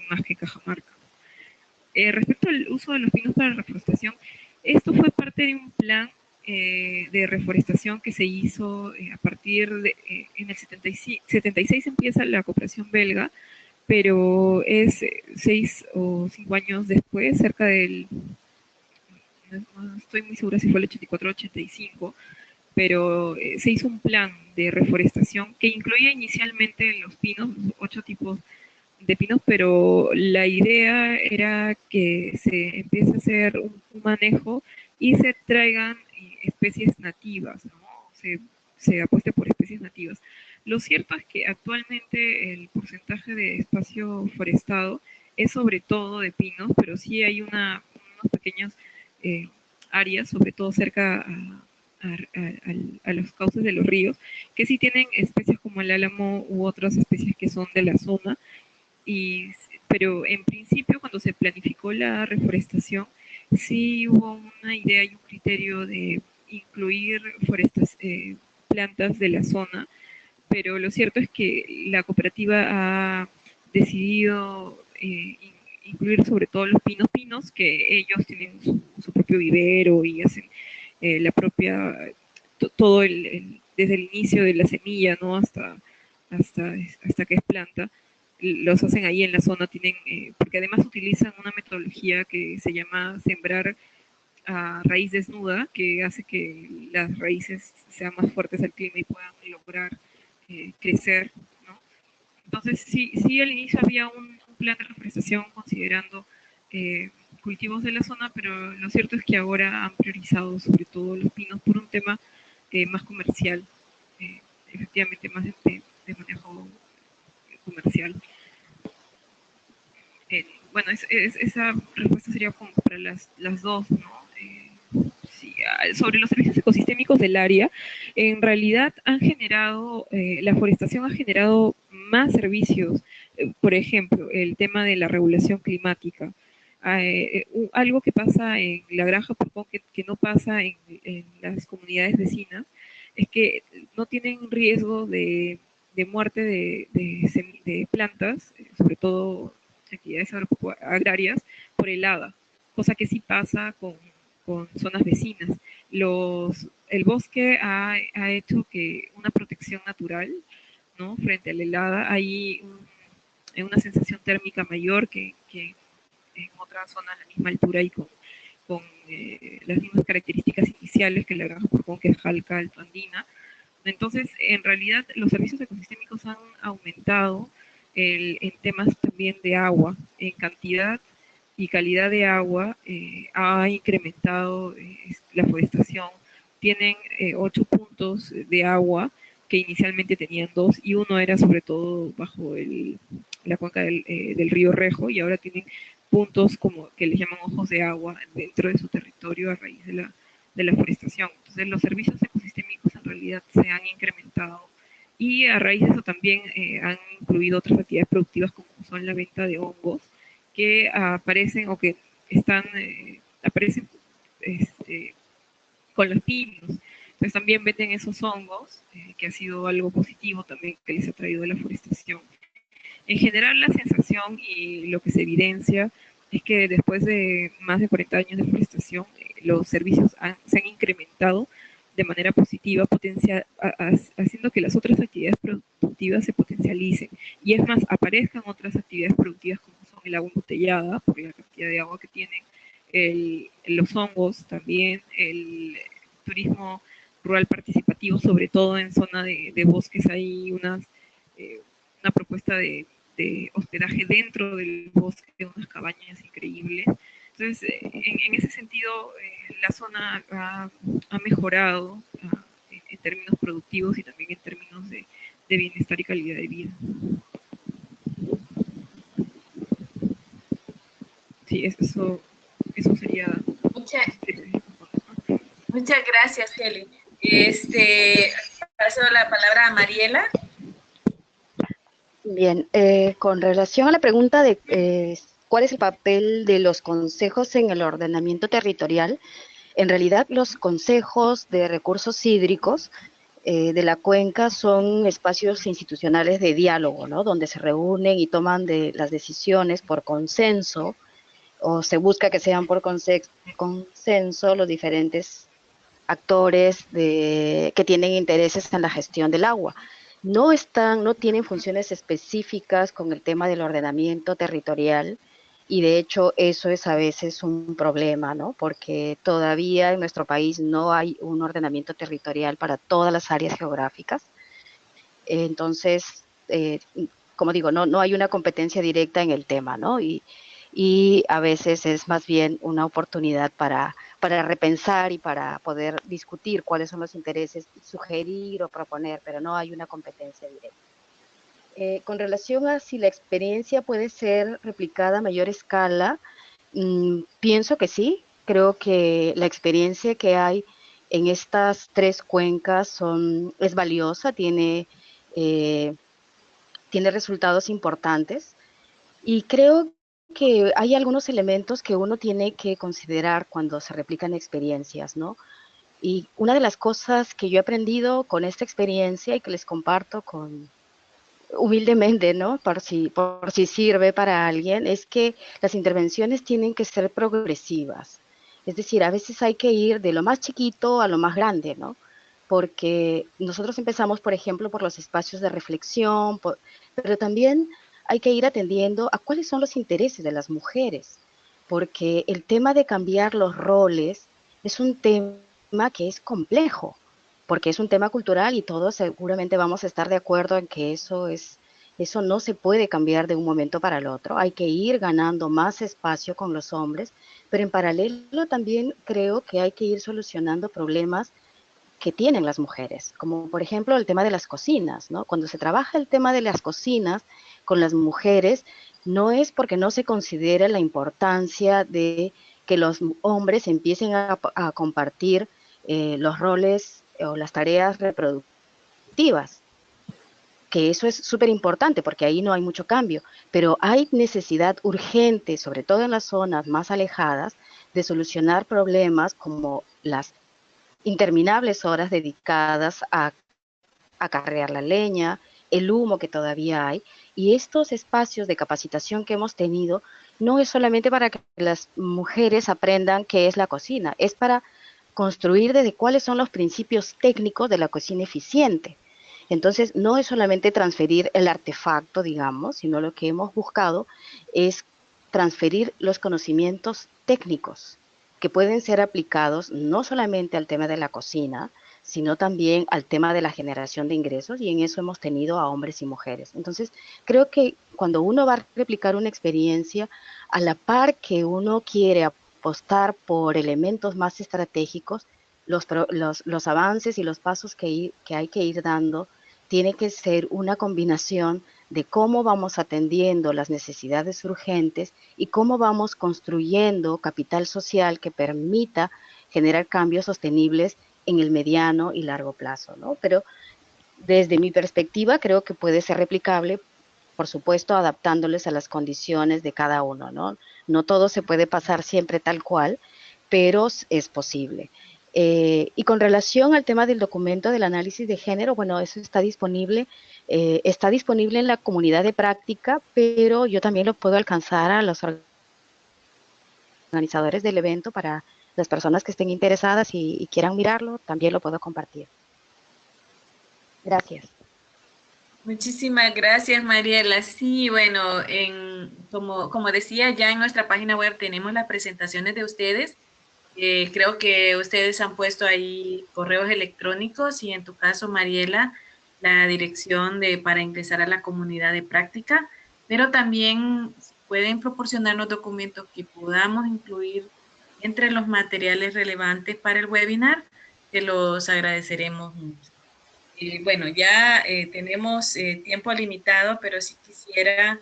Speaker 4: más que Cajamarca. Respecto al uso de los pinos para la reforestación, esto fue parte de un plan de reforestación que se hizo a partir de, en el 76 empieza la cooperación belga, pero es 6 o 5 años después, cerca del, no estoy muy segura si fue el 84 o 85, pero se hizo un plan de reforestación que incluía inicialmente los pinos, 8 tipos de pinos, pero la idea era que se empiece a hacer un manejo y se traigan especies nativas, ¿no? Se apueste por especies nativas. Lo cierto es que actualmente el porcentaje de espacio forestado es sobre todo de pinos, pero sí hay unos pequeños eh, áreas, sobre todo cerca a los cauces de los ríos, que sí tienen especies como el álamo u otras especies que son de la zona, y, pero en principio cuando se planificó la reforestación, sí hubo una idea y un criterio de incluir plantas de la zona, pero lo cierto es que la cooperativa ha decidido incluir sobre todo los pinos, que ellos tienen su propio vivero y hacen la propia, todo desde el inicio de la semilla, ¿no? Hasta que es planta, los hacen ahí en la zona, porque además utilizan una metodología que se llama sembrar a raíz desnuda, que hace que las raíces sean más fuertes al clima y puedan lograr crecer, ¿no? Entonces, sí, al inicio había un plan de reforestación considerando cultivos de la zona, pero lo cierto es que ahora han priorizado sobre todo los pinos por un tema más comercial, eh, efectivamente más de manejo comercial. Bueno, esa respuesta sería como para las dos, ¿no? Sí, sobre los servicios ecosistémicos del área, en realidad la forestación ha generado más servicios. Por ejemplo, el tema de la regulación climática. Algo que pasa en la Granja Purpón que no pasa en las comunidades vecinas es que no tienen riesgo de muerte de plantas, sobre todo actividades agrarias, por helada, cosa que sí pasa con zonas vecinas. El bosque ha hecho que una protección natural, ¿no? Frente a la helada, hay una sensación térmica mayor que en otras zonas a la misma altura y con las mismas características iniciales que la granja Purpón, que es Jalca altoandina. Entonces, en realidad, los servicios ecosistémicos han aumentado en temas también de agua, en cantidad y calidad de agua, ha incrementado la forestación. Tienen 8 puntos de agua que inicialmente tenían 2 y uno era sobre todo bajo la cuenca del río Rejo, y ahora tienen puntos como que les llaman ojos de agua dentro de su territorio a raíz de la forestación. Entonces los servicios ecosistémicos en realidad se han incrementado, y a raíz de eso también han incluido otras actividades productivas como son la venta de hongos que aparecen o que aparecen con los pinos. Entonces también venden esos hongos, que ha sido algo positivo también que les ha traído de la forestación. En general, la sensación y lo que se evidencia es que después de más de 40 años de forestación, los servicios se han incrementado de manera positiva, haciendo que las otras actividades productivas se potencialicen. Y es más, aparezcan otras actividades productivas como son el agua embotellada, por la cantidad de agua que tienen, los hongos también, el turismo rural participativo, sobre todo en zona de bosques, hay una propuesta de hospedaje dentro del bosque, unas cabañas increíbles. Entonces, en ese sentido, la zona ha mejorado en términos productivos y también en términos de bienestar y calidad de vida. Sí, eso sería.
Speaker 1: Muchas gracias, Kelly. Paso la palabra a Mariela.
Speaker 5: Bien, con relación a la pregunta de cuál es el papel de los consejos en el ordenamiento territorial, en realidad los consejos de recursos hídricos de la cuenca son espacios institucionales de diálogo, ¿no? Donde se reúnen y toman las decisiones por consenso, o se busca que sean por consenso los diferentes actores que tienen intereses en la gestión del agua. No tienen funciones específicas con el tema del ordenamiento territorial, y de hecho eso es a veces un problema, ¿no? Porque todavía en nuestro país no hay un ordenamiento territorial para todas las áreas geográficas. Entonces, como digo, no hay una competencia directa en el tema, ¿no? Y a veces es más bien una oportunidad para repensar y para poder discutir cuáles son los intereses, sugerir o proponer, pero no hay una competencia directa. Con relación a si la experiencia puede ser replicada a mayor escala, pienso que sí. Creo que la experiencia que hay en estas 3 cuencas es valiosa, tiene resultados importantes. Y creo que hay algunos elementos que uno tiene que considerar cuando se replican experiencias, ¿no? Y una de las cosas que yo he aprendido con esta experiencia y que les comparto humildemente, ¿no? Por si sirve para alguien, es que las intervenciones tienen que ser progresivas. Es decir, a veces hay que ir de lo más chiquito a lo más grande, ¿no? Porque nosotros empezamos, por ejemplo, por los espacios de reflexión, pero también hay que ir atendiendo a cuáles son los intereses de las mujeres, porque el tema de cambiar los roles es un tema que es complejo, porque es un tema cultural y todos seguramente vamos a estar de acuerdo en que eso no se puede cambiar de un momento para el otro. Hay que ir ganando más espacio con los hombres, pero en paralelo también creo que hay que ir solucionando problemas que tienen las mujeres, como por ejemplo el tema de las cocinas, ¿no? Cuando se trabaja el tema de las cocinas con las mujeres, no es porque no se considera la importancia de que los hombres empiecen a compartir los roles o las tareas reproductivas, que eso es súper importante porque ahí no hay mucho cambio, pero hay necesidad urgente, sobre todo en las zonas más alejadas, de solucionar problemas como las interminables horas dedicadas a acarrear la leña, el humo que todavía hay, y estos espacios de capacitación que hemos tenido no es solamente para que las mujeres aprendan qué es la cocina, es para construir desde cuáles son los principios técnicos de la cocina eficiente. Entonces, no es solamente transferir el artefacto, digamos, sino lo que hemos buscado es transferir los conocimientos técnicos que pueden ser aplicados no solamente al tema de la cocina, sino también al tema de la generación de ingresos, y en eso hemos tenido a hombres y mujeres. Entonces, creo que cuando uno va a replicar una experiencia, a la par que uno quiere apostar por elementos más estratégicos, los avances y los pasos que hay que ir dando, tiene que ser una combinación de cómo vamos atendiendo las necesidades urgentes y cómo vamos construyendo capital social que permita generar cambios sostenibles en el mediano y largo plazo, ¿no? Pero desde mi perspectiva creo que puede ser replicable, por supuesto, adaptándoles a las condiciones de cada uno, ¿no? No todo se puede pasar siempre tal cual, pero es posible. Y con relación al tema del documento del análisis de género, bueno, eso está disponible en la comunidad de práctica, pero yo también lo puedo alcanzar a los organizadores del evento para las personas que estén interesadas y quieran mirarlo, también lo puedo compartir. Gracias.
Speaker 1: Muchísimas gracias, Mariela. Sí, bueno, como decía, ya en nuestra página web tenemos las presentaciones de ustedes. Creo que ustedes han puesto ahí correos electrónicos y en tu caso, Mariela, la dirección para ingresar a la comunidad de práctica, pero también pueden proporcionarnos documentos que podamos incluir entre los materiales relevantes para el webinar, que los agradeceremos mucho. Bueno, ya tenemos tiempo limitado, pero sí quisiera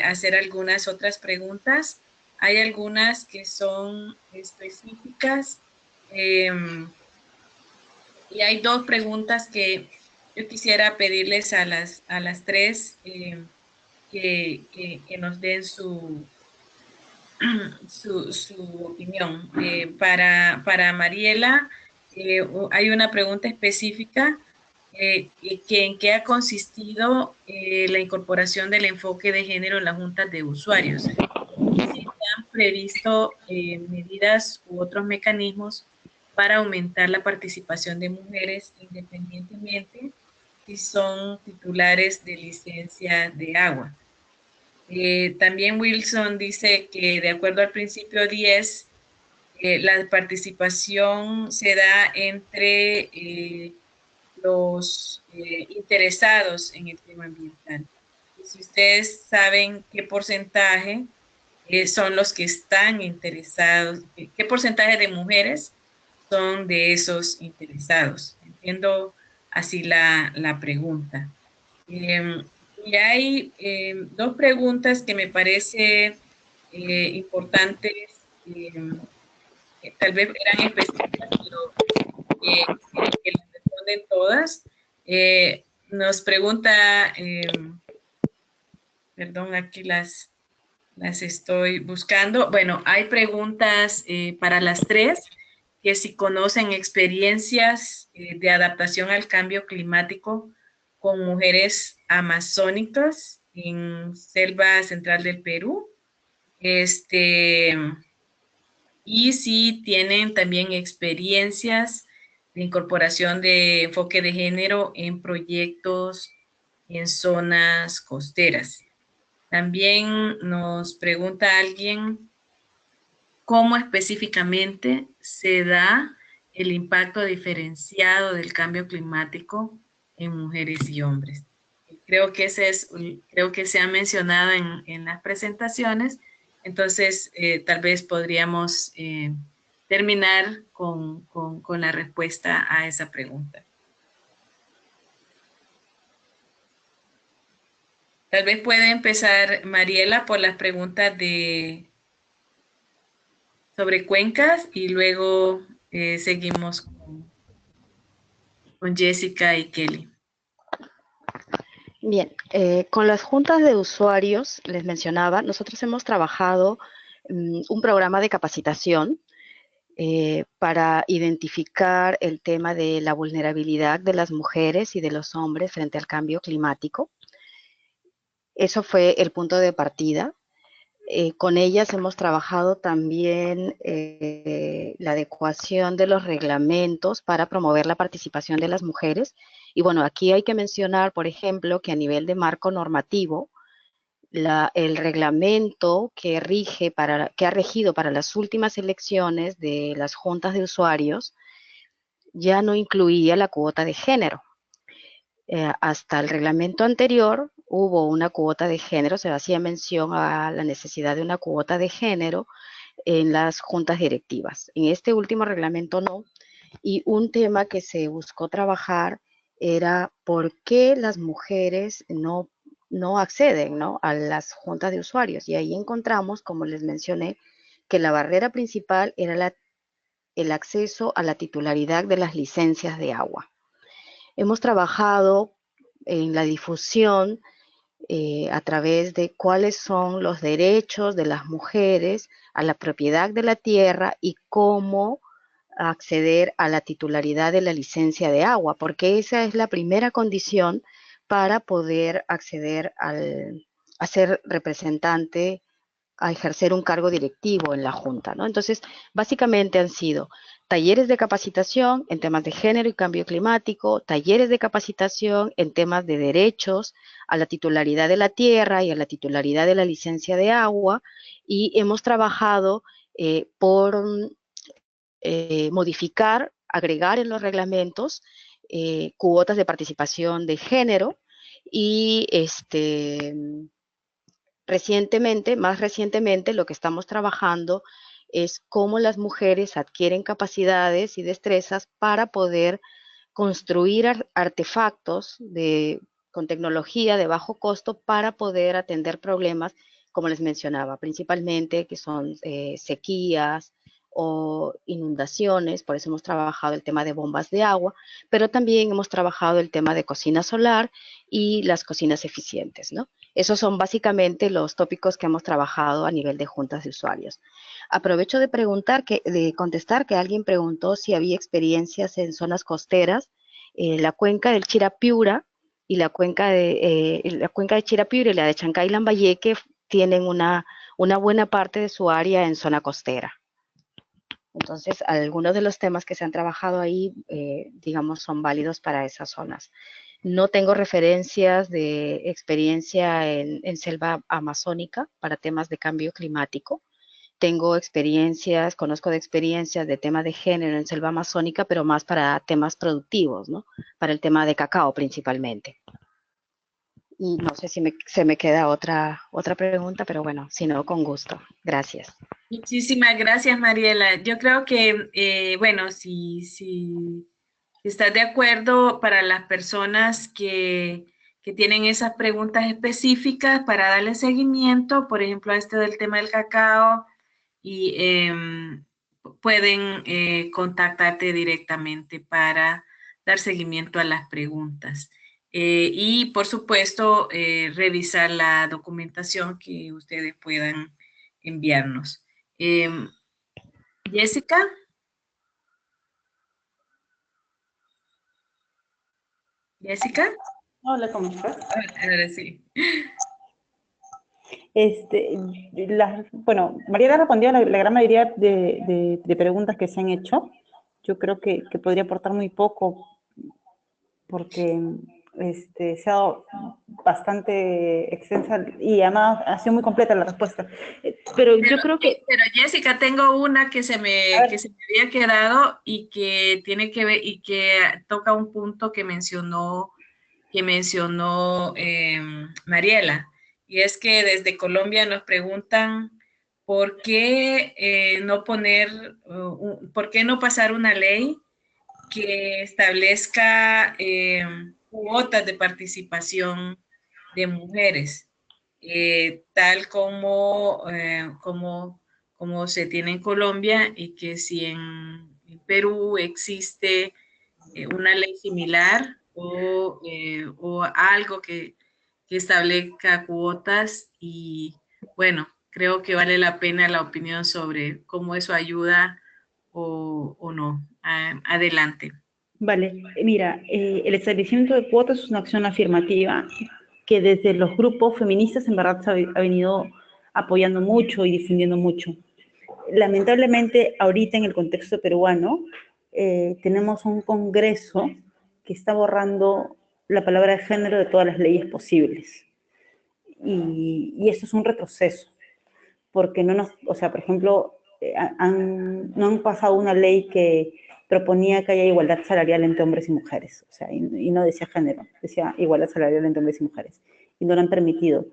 Speaker 1: hacer algunas otras preguntas. Hay algunas que son específicas y hay 2 preguntas que yo quisiera pedirles a las 3 que nos den su opinión. Para Mariela, hay una pregunta específica ¿en qué ha consistido la incorporación del enfoque de género en las juntas de usuarios? Si se han previsto medidas u otros mecanismos para aumentar la participación de mujeres independientemente si son titulares de licencia de agua. También Wilson dice que de acuerdo al principio 10, la participación se da entre los interesados en el tema ambiental. Y si ustedes saben qué porcentaje son los que están interesados, qué porcentaje de mujeres son de esos interesados. Entiendo así la pregunta. Y hay dos preguntas que me parece importantes, que tal vez eran específicas, pero que las responden todas. Nos pregunta, perdón, aquí las estoy buscando. Bueno, hay preguntas para las tres, que si conocen experiencias de adaptación al cambio climático con mujeres amazónicas en selva central del Perú. Y si tienen también experiencias de incorporación de enfoque de género en proyectos en zonas costeras. También nos pregunta alguien cómo específicamente se da el impacto diferenciado del cambio climático en mujeres y hombres. Creo que creo que se ha mencionado en las presentaciones, entonces tal vez podríamos terminar con la respuesta a esa pregunta. Tal vez puede empezar Mariela por las preguntas sobre cuencas y luego seguimos con Jessica y Kelly.
Speaker 5: Bien, con las juntas de usuarios, les mencionaba, nosotros hemos trabajado un programa de capacitación para identificar el tema de la vulnerabilidad de las mujeres y de los hombres frente al cambio climático. Eso fue el punto de partida. Con ellas hemos trabajado también la adecuación de los reglamentos para promover la participación de las mujeres. Y bueno, aquí hay que mencionar, por ejemplo, que a nivel de marco normativo, el reglamento que ha regido para las últimas elecciones de las juntas de usuarios ya no incluía la cuota de género. Hasta el reglamento anterior hubo una cuota de género, se hacía mención a la necesidad de una cuota de género en las juntas directivas. En este último reglamento no. Y un tema que se buscó trabajar era por qué las mujeres no acceden, ¿no?, a las juntas de usuarios. Y ahí encontramos, como les mencioné, que la barrera principal era el acceso a la titularidad de las licencias de agua. Hemos trabajado en la difusión a través de cuáles son los derechos de las mujeres a la propiedad de la tierra y cómo acceder a la titularidad de la licencia de agua, porque esa es la primera condición para poder acceder a ser representante, a ejercer un cargo directivo en la Junta, ¿no? Entonces, básicamente han sido talleres de capacitación en temas de género y cambio climático, talleres de capacitación en temas de derechos a la titularidad de la tierra y a la titularidad de la licencia de agua, y hemos trabajado por modificar, agregar en los reglamentos cuotas de participación de género y más recientemente, lo que estamos trabajando es cómo las mujeres adquieren capacidades y destrezas para poder construir artefactos con tecnología de bajo costo para poder atender problemas, como les mencionaba, principalmente que son sequías o inundaciones. Por eso hemos trabajado el tema de bombas de agua, pero también hemos trabajado el tema de cocina solar y las cocinas eficientes, ¿no? Esos son básicamente los tópicos que hemos trabajado a nivel de juntas de usuarios. Aprovecho de contestar que alguien preguntó si había experiencias en zonas costeras. La cuenca del Chirapiura y la cuenca de Chirapiura y la de Chancay Lambayeque tienen una buena parte de su área en zona costera. Entonces, algunos de los temas que se han trabajado ahí, digamos, son válidos para esas zonas. No tengo referencias de experiencia en selva amazónica para temas de cambio climático. Conozco de experiencias de temas de género en selva amazónica, pero más para temas productivos, ¿no? Para el tema de cacao principalmente. Y no sé si se me queda otra pregunta, pero bueno, si no, con gusto. Gracias.
Speaker 1: Muchísimas gracias, Mariela. Yo creo que, bueno, si estás de acuerdo para las personas que tienen esas preguntas específicas para darle seguimiento, por ejemplo, a este del tema del cacao, y pueden contactarte directamente para dar seguimiento a las preguntas. Y, por supuesto, revisar la documentación que ustedes puedan enviarnos. Jessica. Jessica.
Speaker 2: Hola, ¿cómo estás?
Speaker 1: Ahora sí.
Speaker 2: Bueno, Mariela respondió a la gran mayoría de preguntas que se han hecho. Yo creo que podría aportar muy poco porque se ha dado bastante extensa y además ha sido muy completa la respuesta. Pero yo creo que...
Speaker 1: Pero Jessica, tengo una que se me había quedado y que tiene que ver y que toca un punto que mencionó Mariela, y es que desde Colombia nos preguntan por qué por qué no pasar una ley que establezca cuotas de participación de mujeres, tal como se tiene en Colombia, y que si en Perú existe una ley similar o algo que establezca cuotas. Y bueno, creo que vale la pena la opinión sobre cómo eso ayuda o no. Adelante.
Speaker 2: Vale, mira, el establecimiento de cuotas es una acción afirmativa que desde los grupos feministas en verdad se ha venido apoyando mucho y difundiendo mucho. Lamentablemente, ahorita en el contexto peruano, tenemos un Congreso que está borrando la palabra de género de todas las leyes posibles. Y esto es un retroceso, porque no nos, o sea, por ejemplo, no han pasado una ley que proponía que haya igualdad salarial entre hombres y mujeres, o sea, y no decía género, decía igualdad salarial entre hombres y mujeres, y no lo han permitido.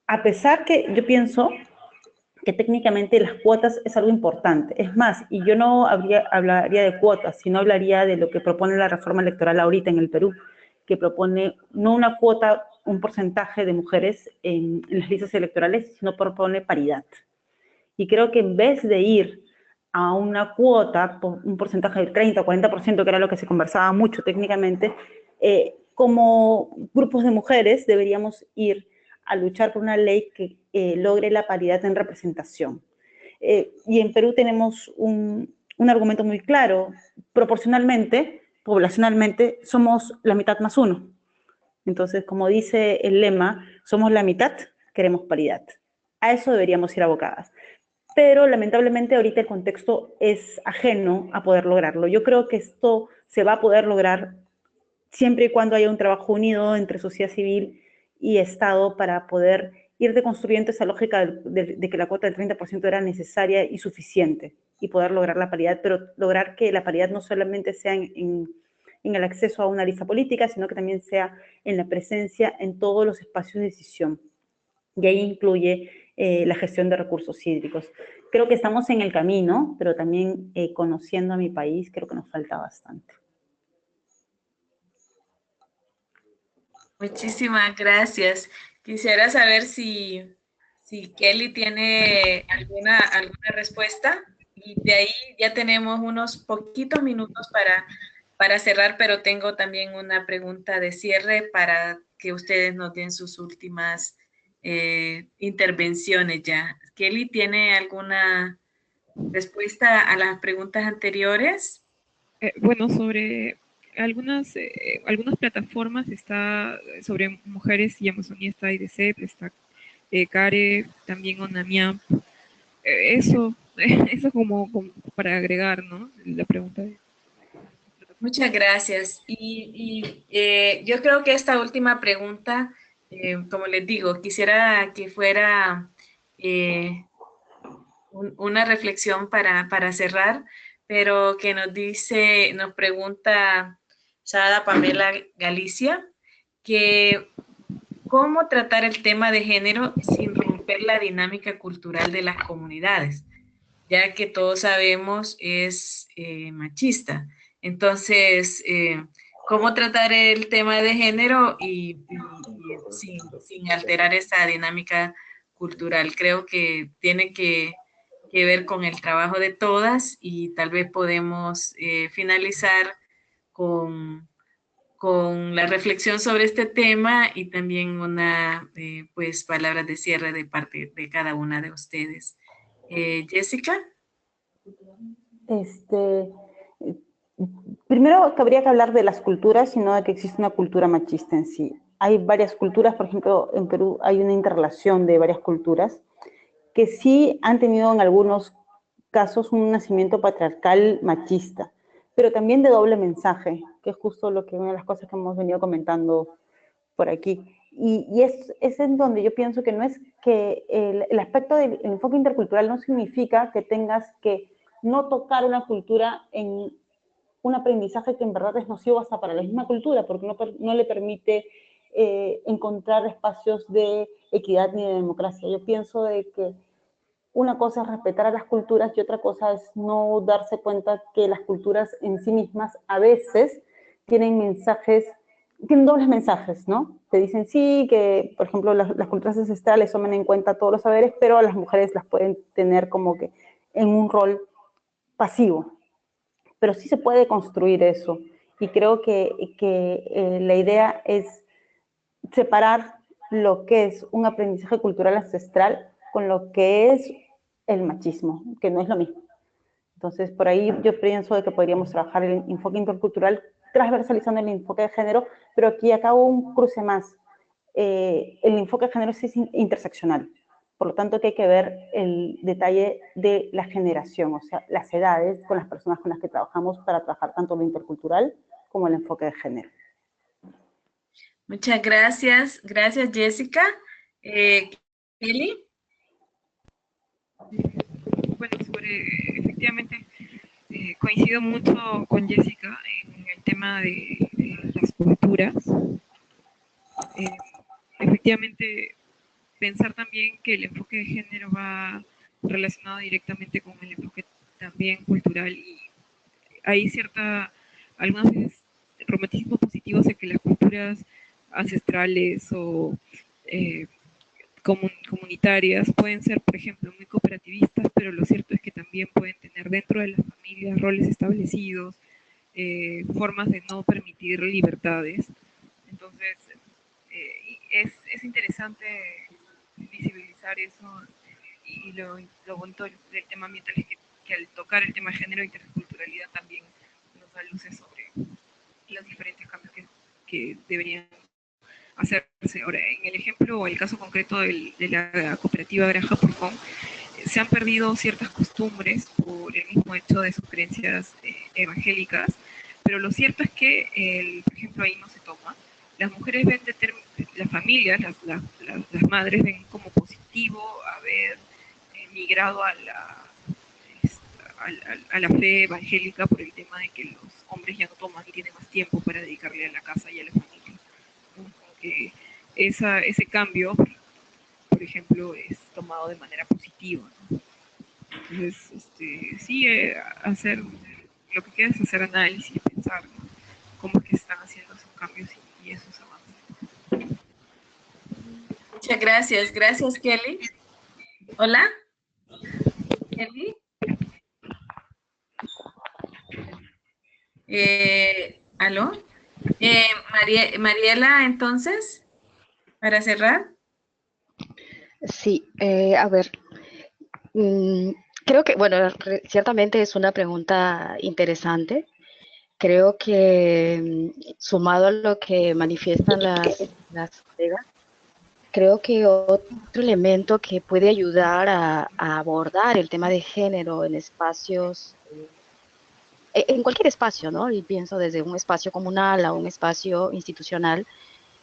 Speaker 2: A pesar que yo pienso que técnicamente las cuotas es algo importante. Es más, y yo no hablaría de cuotas, sino hablaría de lo que propone la reforma electoral ahorita en el Perú, que propone no una cuota, un porcentaje de mujeres en las listas electorales, sino propone paridad. Y creo que en vez de ir a una cuota, un porcentaje del 30 o 40%, que era lo que se conversaba mucho técnicamente, como grupos de mujeres deberíamos ir a luchar por una ley que logre la paridad en representación. Y en Perú tenemos un argumento muy claro. Proporcionalmente, poblacionalmente, somos la mitad más uno. Entonces, como dice el lema, somos la mitad, queremos paridad. A eso deberíamos ir abocadas. Pero lamentablemente ahorita el contexto es ajeno a poder lograrlo. Yo creo que esto se va a poder lograr siempre y cuando haya un trabajo unido entre sociedad civil y Estado para poder ir deconstruyendo esa lógica de que la cuota del 30% era necesaria y suficiente y poder lograr la paridad, pero lograr que la paridad no solamente sea en el acceso a una lista política, sino que también sea en la presencia en todos los espacios de decisión. Y ahí incluye la gestión de recursos hídricos. Creo que estamos en el camino, pero también conociendo a mi país, creo que nos falta bastante.
Speaker 1: Muchísimas gracias. Quisiera saber si Kelly tiene alguna respuesta, y de ahí ya tenemos unos poquitos minutos para cerrar, pero tengo también una pregunta de cierre para que ustedes nos den sus últimas intervenciones ya. Kelly, ¿tiene alguna respuesta a las preguntas anteriores?
Speaker 4: Bueno, sobre algunas plataformas está sobre mujeres y Amazonía, está IDC, está CARE, también ONAMIAP. Eso como para agregar, ¿no? La pregunta.
Speaker 1: Muchas gracias. Y yo creo que esta última pregunta, como les digo, quisiera que fuera una reflexión para cerrar, pero que nos pregunta Sada Pamela Galicia, que cómo tratar el tema de género sin romper la dinámica cultural de las comunidades, ya que todos sabemos es machista. Entonces, ¿cómo tratar el tema de género sin alterar esa dinámica cultural? Creo que tiene que ver con el trabajo de todas y tal vez podemos finalizar con, con la reflexión sobre este tema y también una, pues, palabras de cierre de parte de cada una de ustedes. Jessica.
Speaker 2: Primero, habría que hablar de las culturas y no de que existe una cultura machista en sí. Hay varias culturas, por ejemplo, en Perú hay una interrelación de varias culturas que sí han tenido en algunos casos un nacimiento patriarcal machista, pero también de doble mensaje, que es justo lo que una de las cosas que hemos venido comentando por aquí. Y es en donde yo pienso que no es que el aspecto del enfoque intercultural no significa que tengas que no tocar una cultura en un aprendizaje que en verdad es nocivo hasta para la misma cultura, porque no le permite encontrar espacios de equidad ni de democracia. Yo pienso de que una cosa es respetar a las culturas y otra cosa es no darse cuenta que las culturas en sí mismas a veces tienen mensajes, tienen dobles mensajes, ¿no? Te dicen sí, que por ejemplo las culturas ancestrales toman en cuenta todos los saberes, pero a las mujeres las pueden tener como que en un rol pasivo. Pero sí se puede construir eso. Y creo que la idea es separar lo que es un aprendizaje cultural ancestral con lo que es el machismo, que no es lo mismo. Entonces, por ahí yo pienso de que podríamos trabajar el enfoque intercultural transversalizando el enfoque de género, pero aquí acabo un cruce más. El enfoque de género es interseccional, por lo tanto que hay que ver el detalle de la generación, o sea, las edades con las personas con las que trabajamos para trabajar tanto lo intercultural como el enfoque de género.
Speaker 1: Muchas gracias. Gracias, Jessica. Kelly.
Speaker 4: Bueno, efectivamente, coincido mucho con Jessica en el tema de las culturas. Efectivamente, pensar también que el enfoque de género va relacionado directamente con el enfoque también cultural y hay algunas veces, romanticismo positivo hacia que las culturas ancestrales o eh, comunitarias pueden ser, por ejemplo, muy cooperativistas, pero lo cierto es que también pueden tener dentro de las familias roles establecidos, formas de no permitir libertades. Entonces, es interesante visibilizar eso y lo bonito del tema ambiental es que al tocar el tema de género e interculturalidad también nos da luces sobre los diferentes cambios que deberían hacerse. Ahora, en el ejemplo o el caso concreto de la cooperativa Granja Porcón, se han perdido ciertas costumbres por el mismo hecho de sus creencias evangélicas, pero lo cierto es que, por ejemplo, ahí no se toma. Las mujeres ven, las familias, las madres ven como positivo haber migrado a la fe evangélica por el tema de que los hombres ya no toman y tienen más tiempo para dedicarle a la casa y a la familia. Que ese cambio, por ejemplo, es tomado de manera positiva, ¿no? Entonces, sí, hacer, lo que queda es hacer análisis, pensar, ¿no?, cómo es que están haciendo esos cambios y esos avances.
Speaker 1: Muchas gracias. Gracias, Kelly. Hola. Kelly. ¿Aló? Mariela, entonces, para cerrar.
Speaker 5: Sí, a ver, creo que, bueno, ciertamente es una pregunta interesante. Creo que sumado a lo que manifiestan las colegas, creo que otro elemento que puede ayudar a abordar el tema de género en espacios, en cualquier espacio, ¿no? Y pienso desde un espacio comunal a un espacio institucional,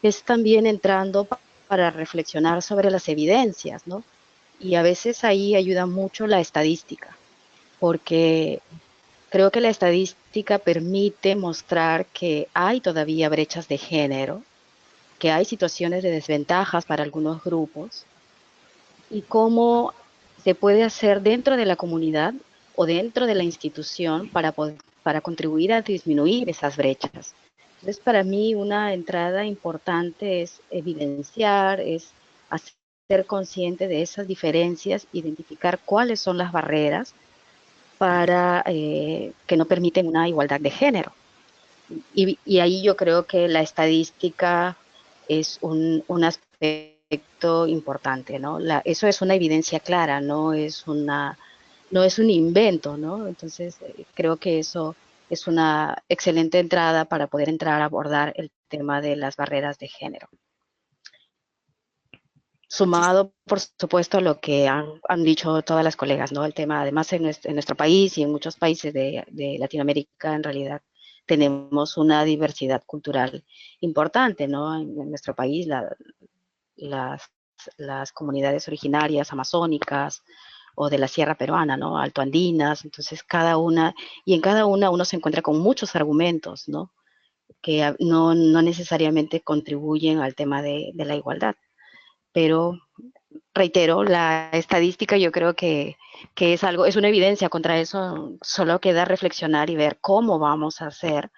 Speaker 5: es también entrando para reflexionar sobre las evidencias, ¿no? Y a veces ahí ayuda mucho la estadística, porque creo que la estadística permite mostrar que hay todavía brechas de género que hay situaciones de desventajas para algunos grupos y cómo se puede hacer dentro de la comunidad o dentro de la institución para contribuir a disminuir esas brechas. Entonces, para mí una entrada importante es evidenciar, es ser consciente de esas diferencias, identificar cuáles son las barreras para que no permiten una igualdad de género. Y ahí yo creo que la estadística es un aspecto importante, ¿no? Eso es una evidencia clara, no es un invento, ¿no? Entonces, creo que eso es una excelente entrada para poder entrar a abordar el tema de las barreras de género. Sumado, por supuesto, a lo que han dicho todas las colegas, ¿no? El tema, además, en nuestro país y en muchos países de Latinoamérica, en realidad, tenemos una diversidad cultural importante, ¿no? En nuestro país, las comunidades originarias amazónicas o de la sierra peruana, ¿no? Altoandinas, entonces en cada una uno se encuentra con muchos argumentos, ¿no? Que no necesariamente contribuyen al tema de la igualdad. Pero reitero, la estadística yo creo que es una evidencia contra eso, solo queda reflexionar y ver cómo vamos a hacer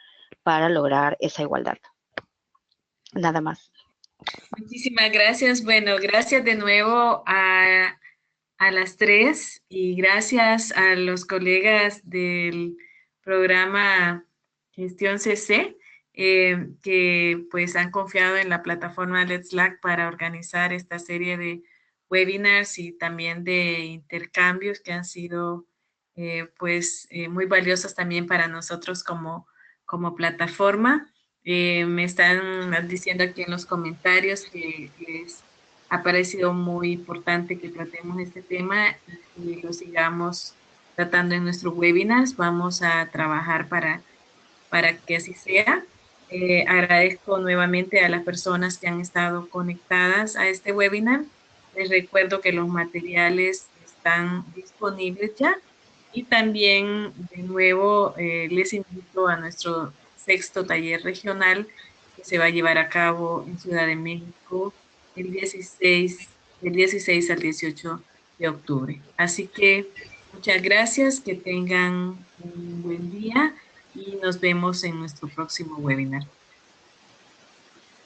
Speaker 5: para lograr esa igualdad. Nada más.
Speaker 1: Muchísimas gracias. Bueno, gracias de nuevo a las tres y gracias a los colegas del programa Gestión CC que pues han confiado en la plataforma Let's Lack para organizar esta serie de webinars y también de intercambios que han sido muy valiosos también para nosotros como plataforma. Me están diciendo aquí en los comentarios que les ha parecido muy importante que tratemos este tema y que lo sigamos tratando en nuestros webinars. Vamos a trabajar para que así sea. Agradezco nuevamente a las personas que han estado conectadas a este webinar. Les recuerdo que los materiales están disponibles ya y también de nuevo les invito a nuestro 6º taller regional que se va a llevar a cabo en Ciudad de México del 16 al 18 de octubre. Así que muchas gracias, que tengan un buen día y nos vemos en nuestro próximo webinar.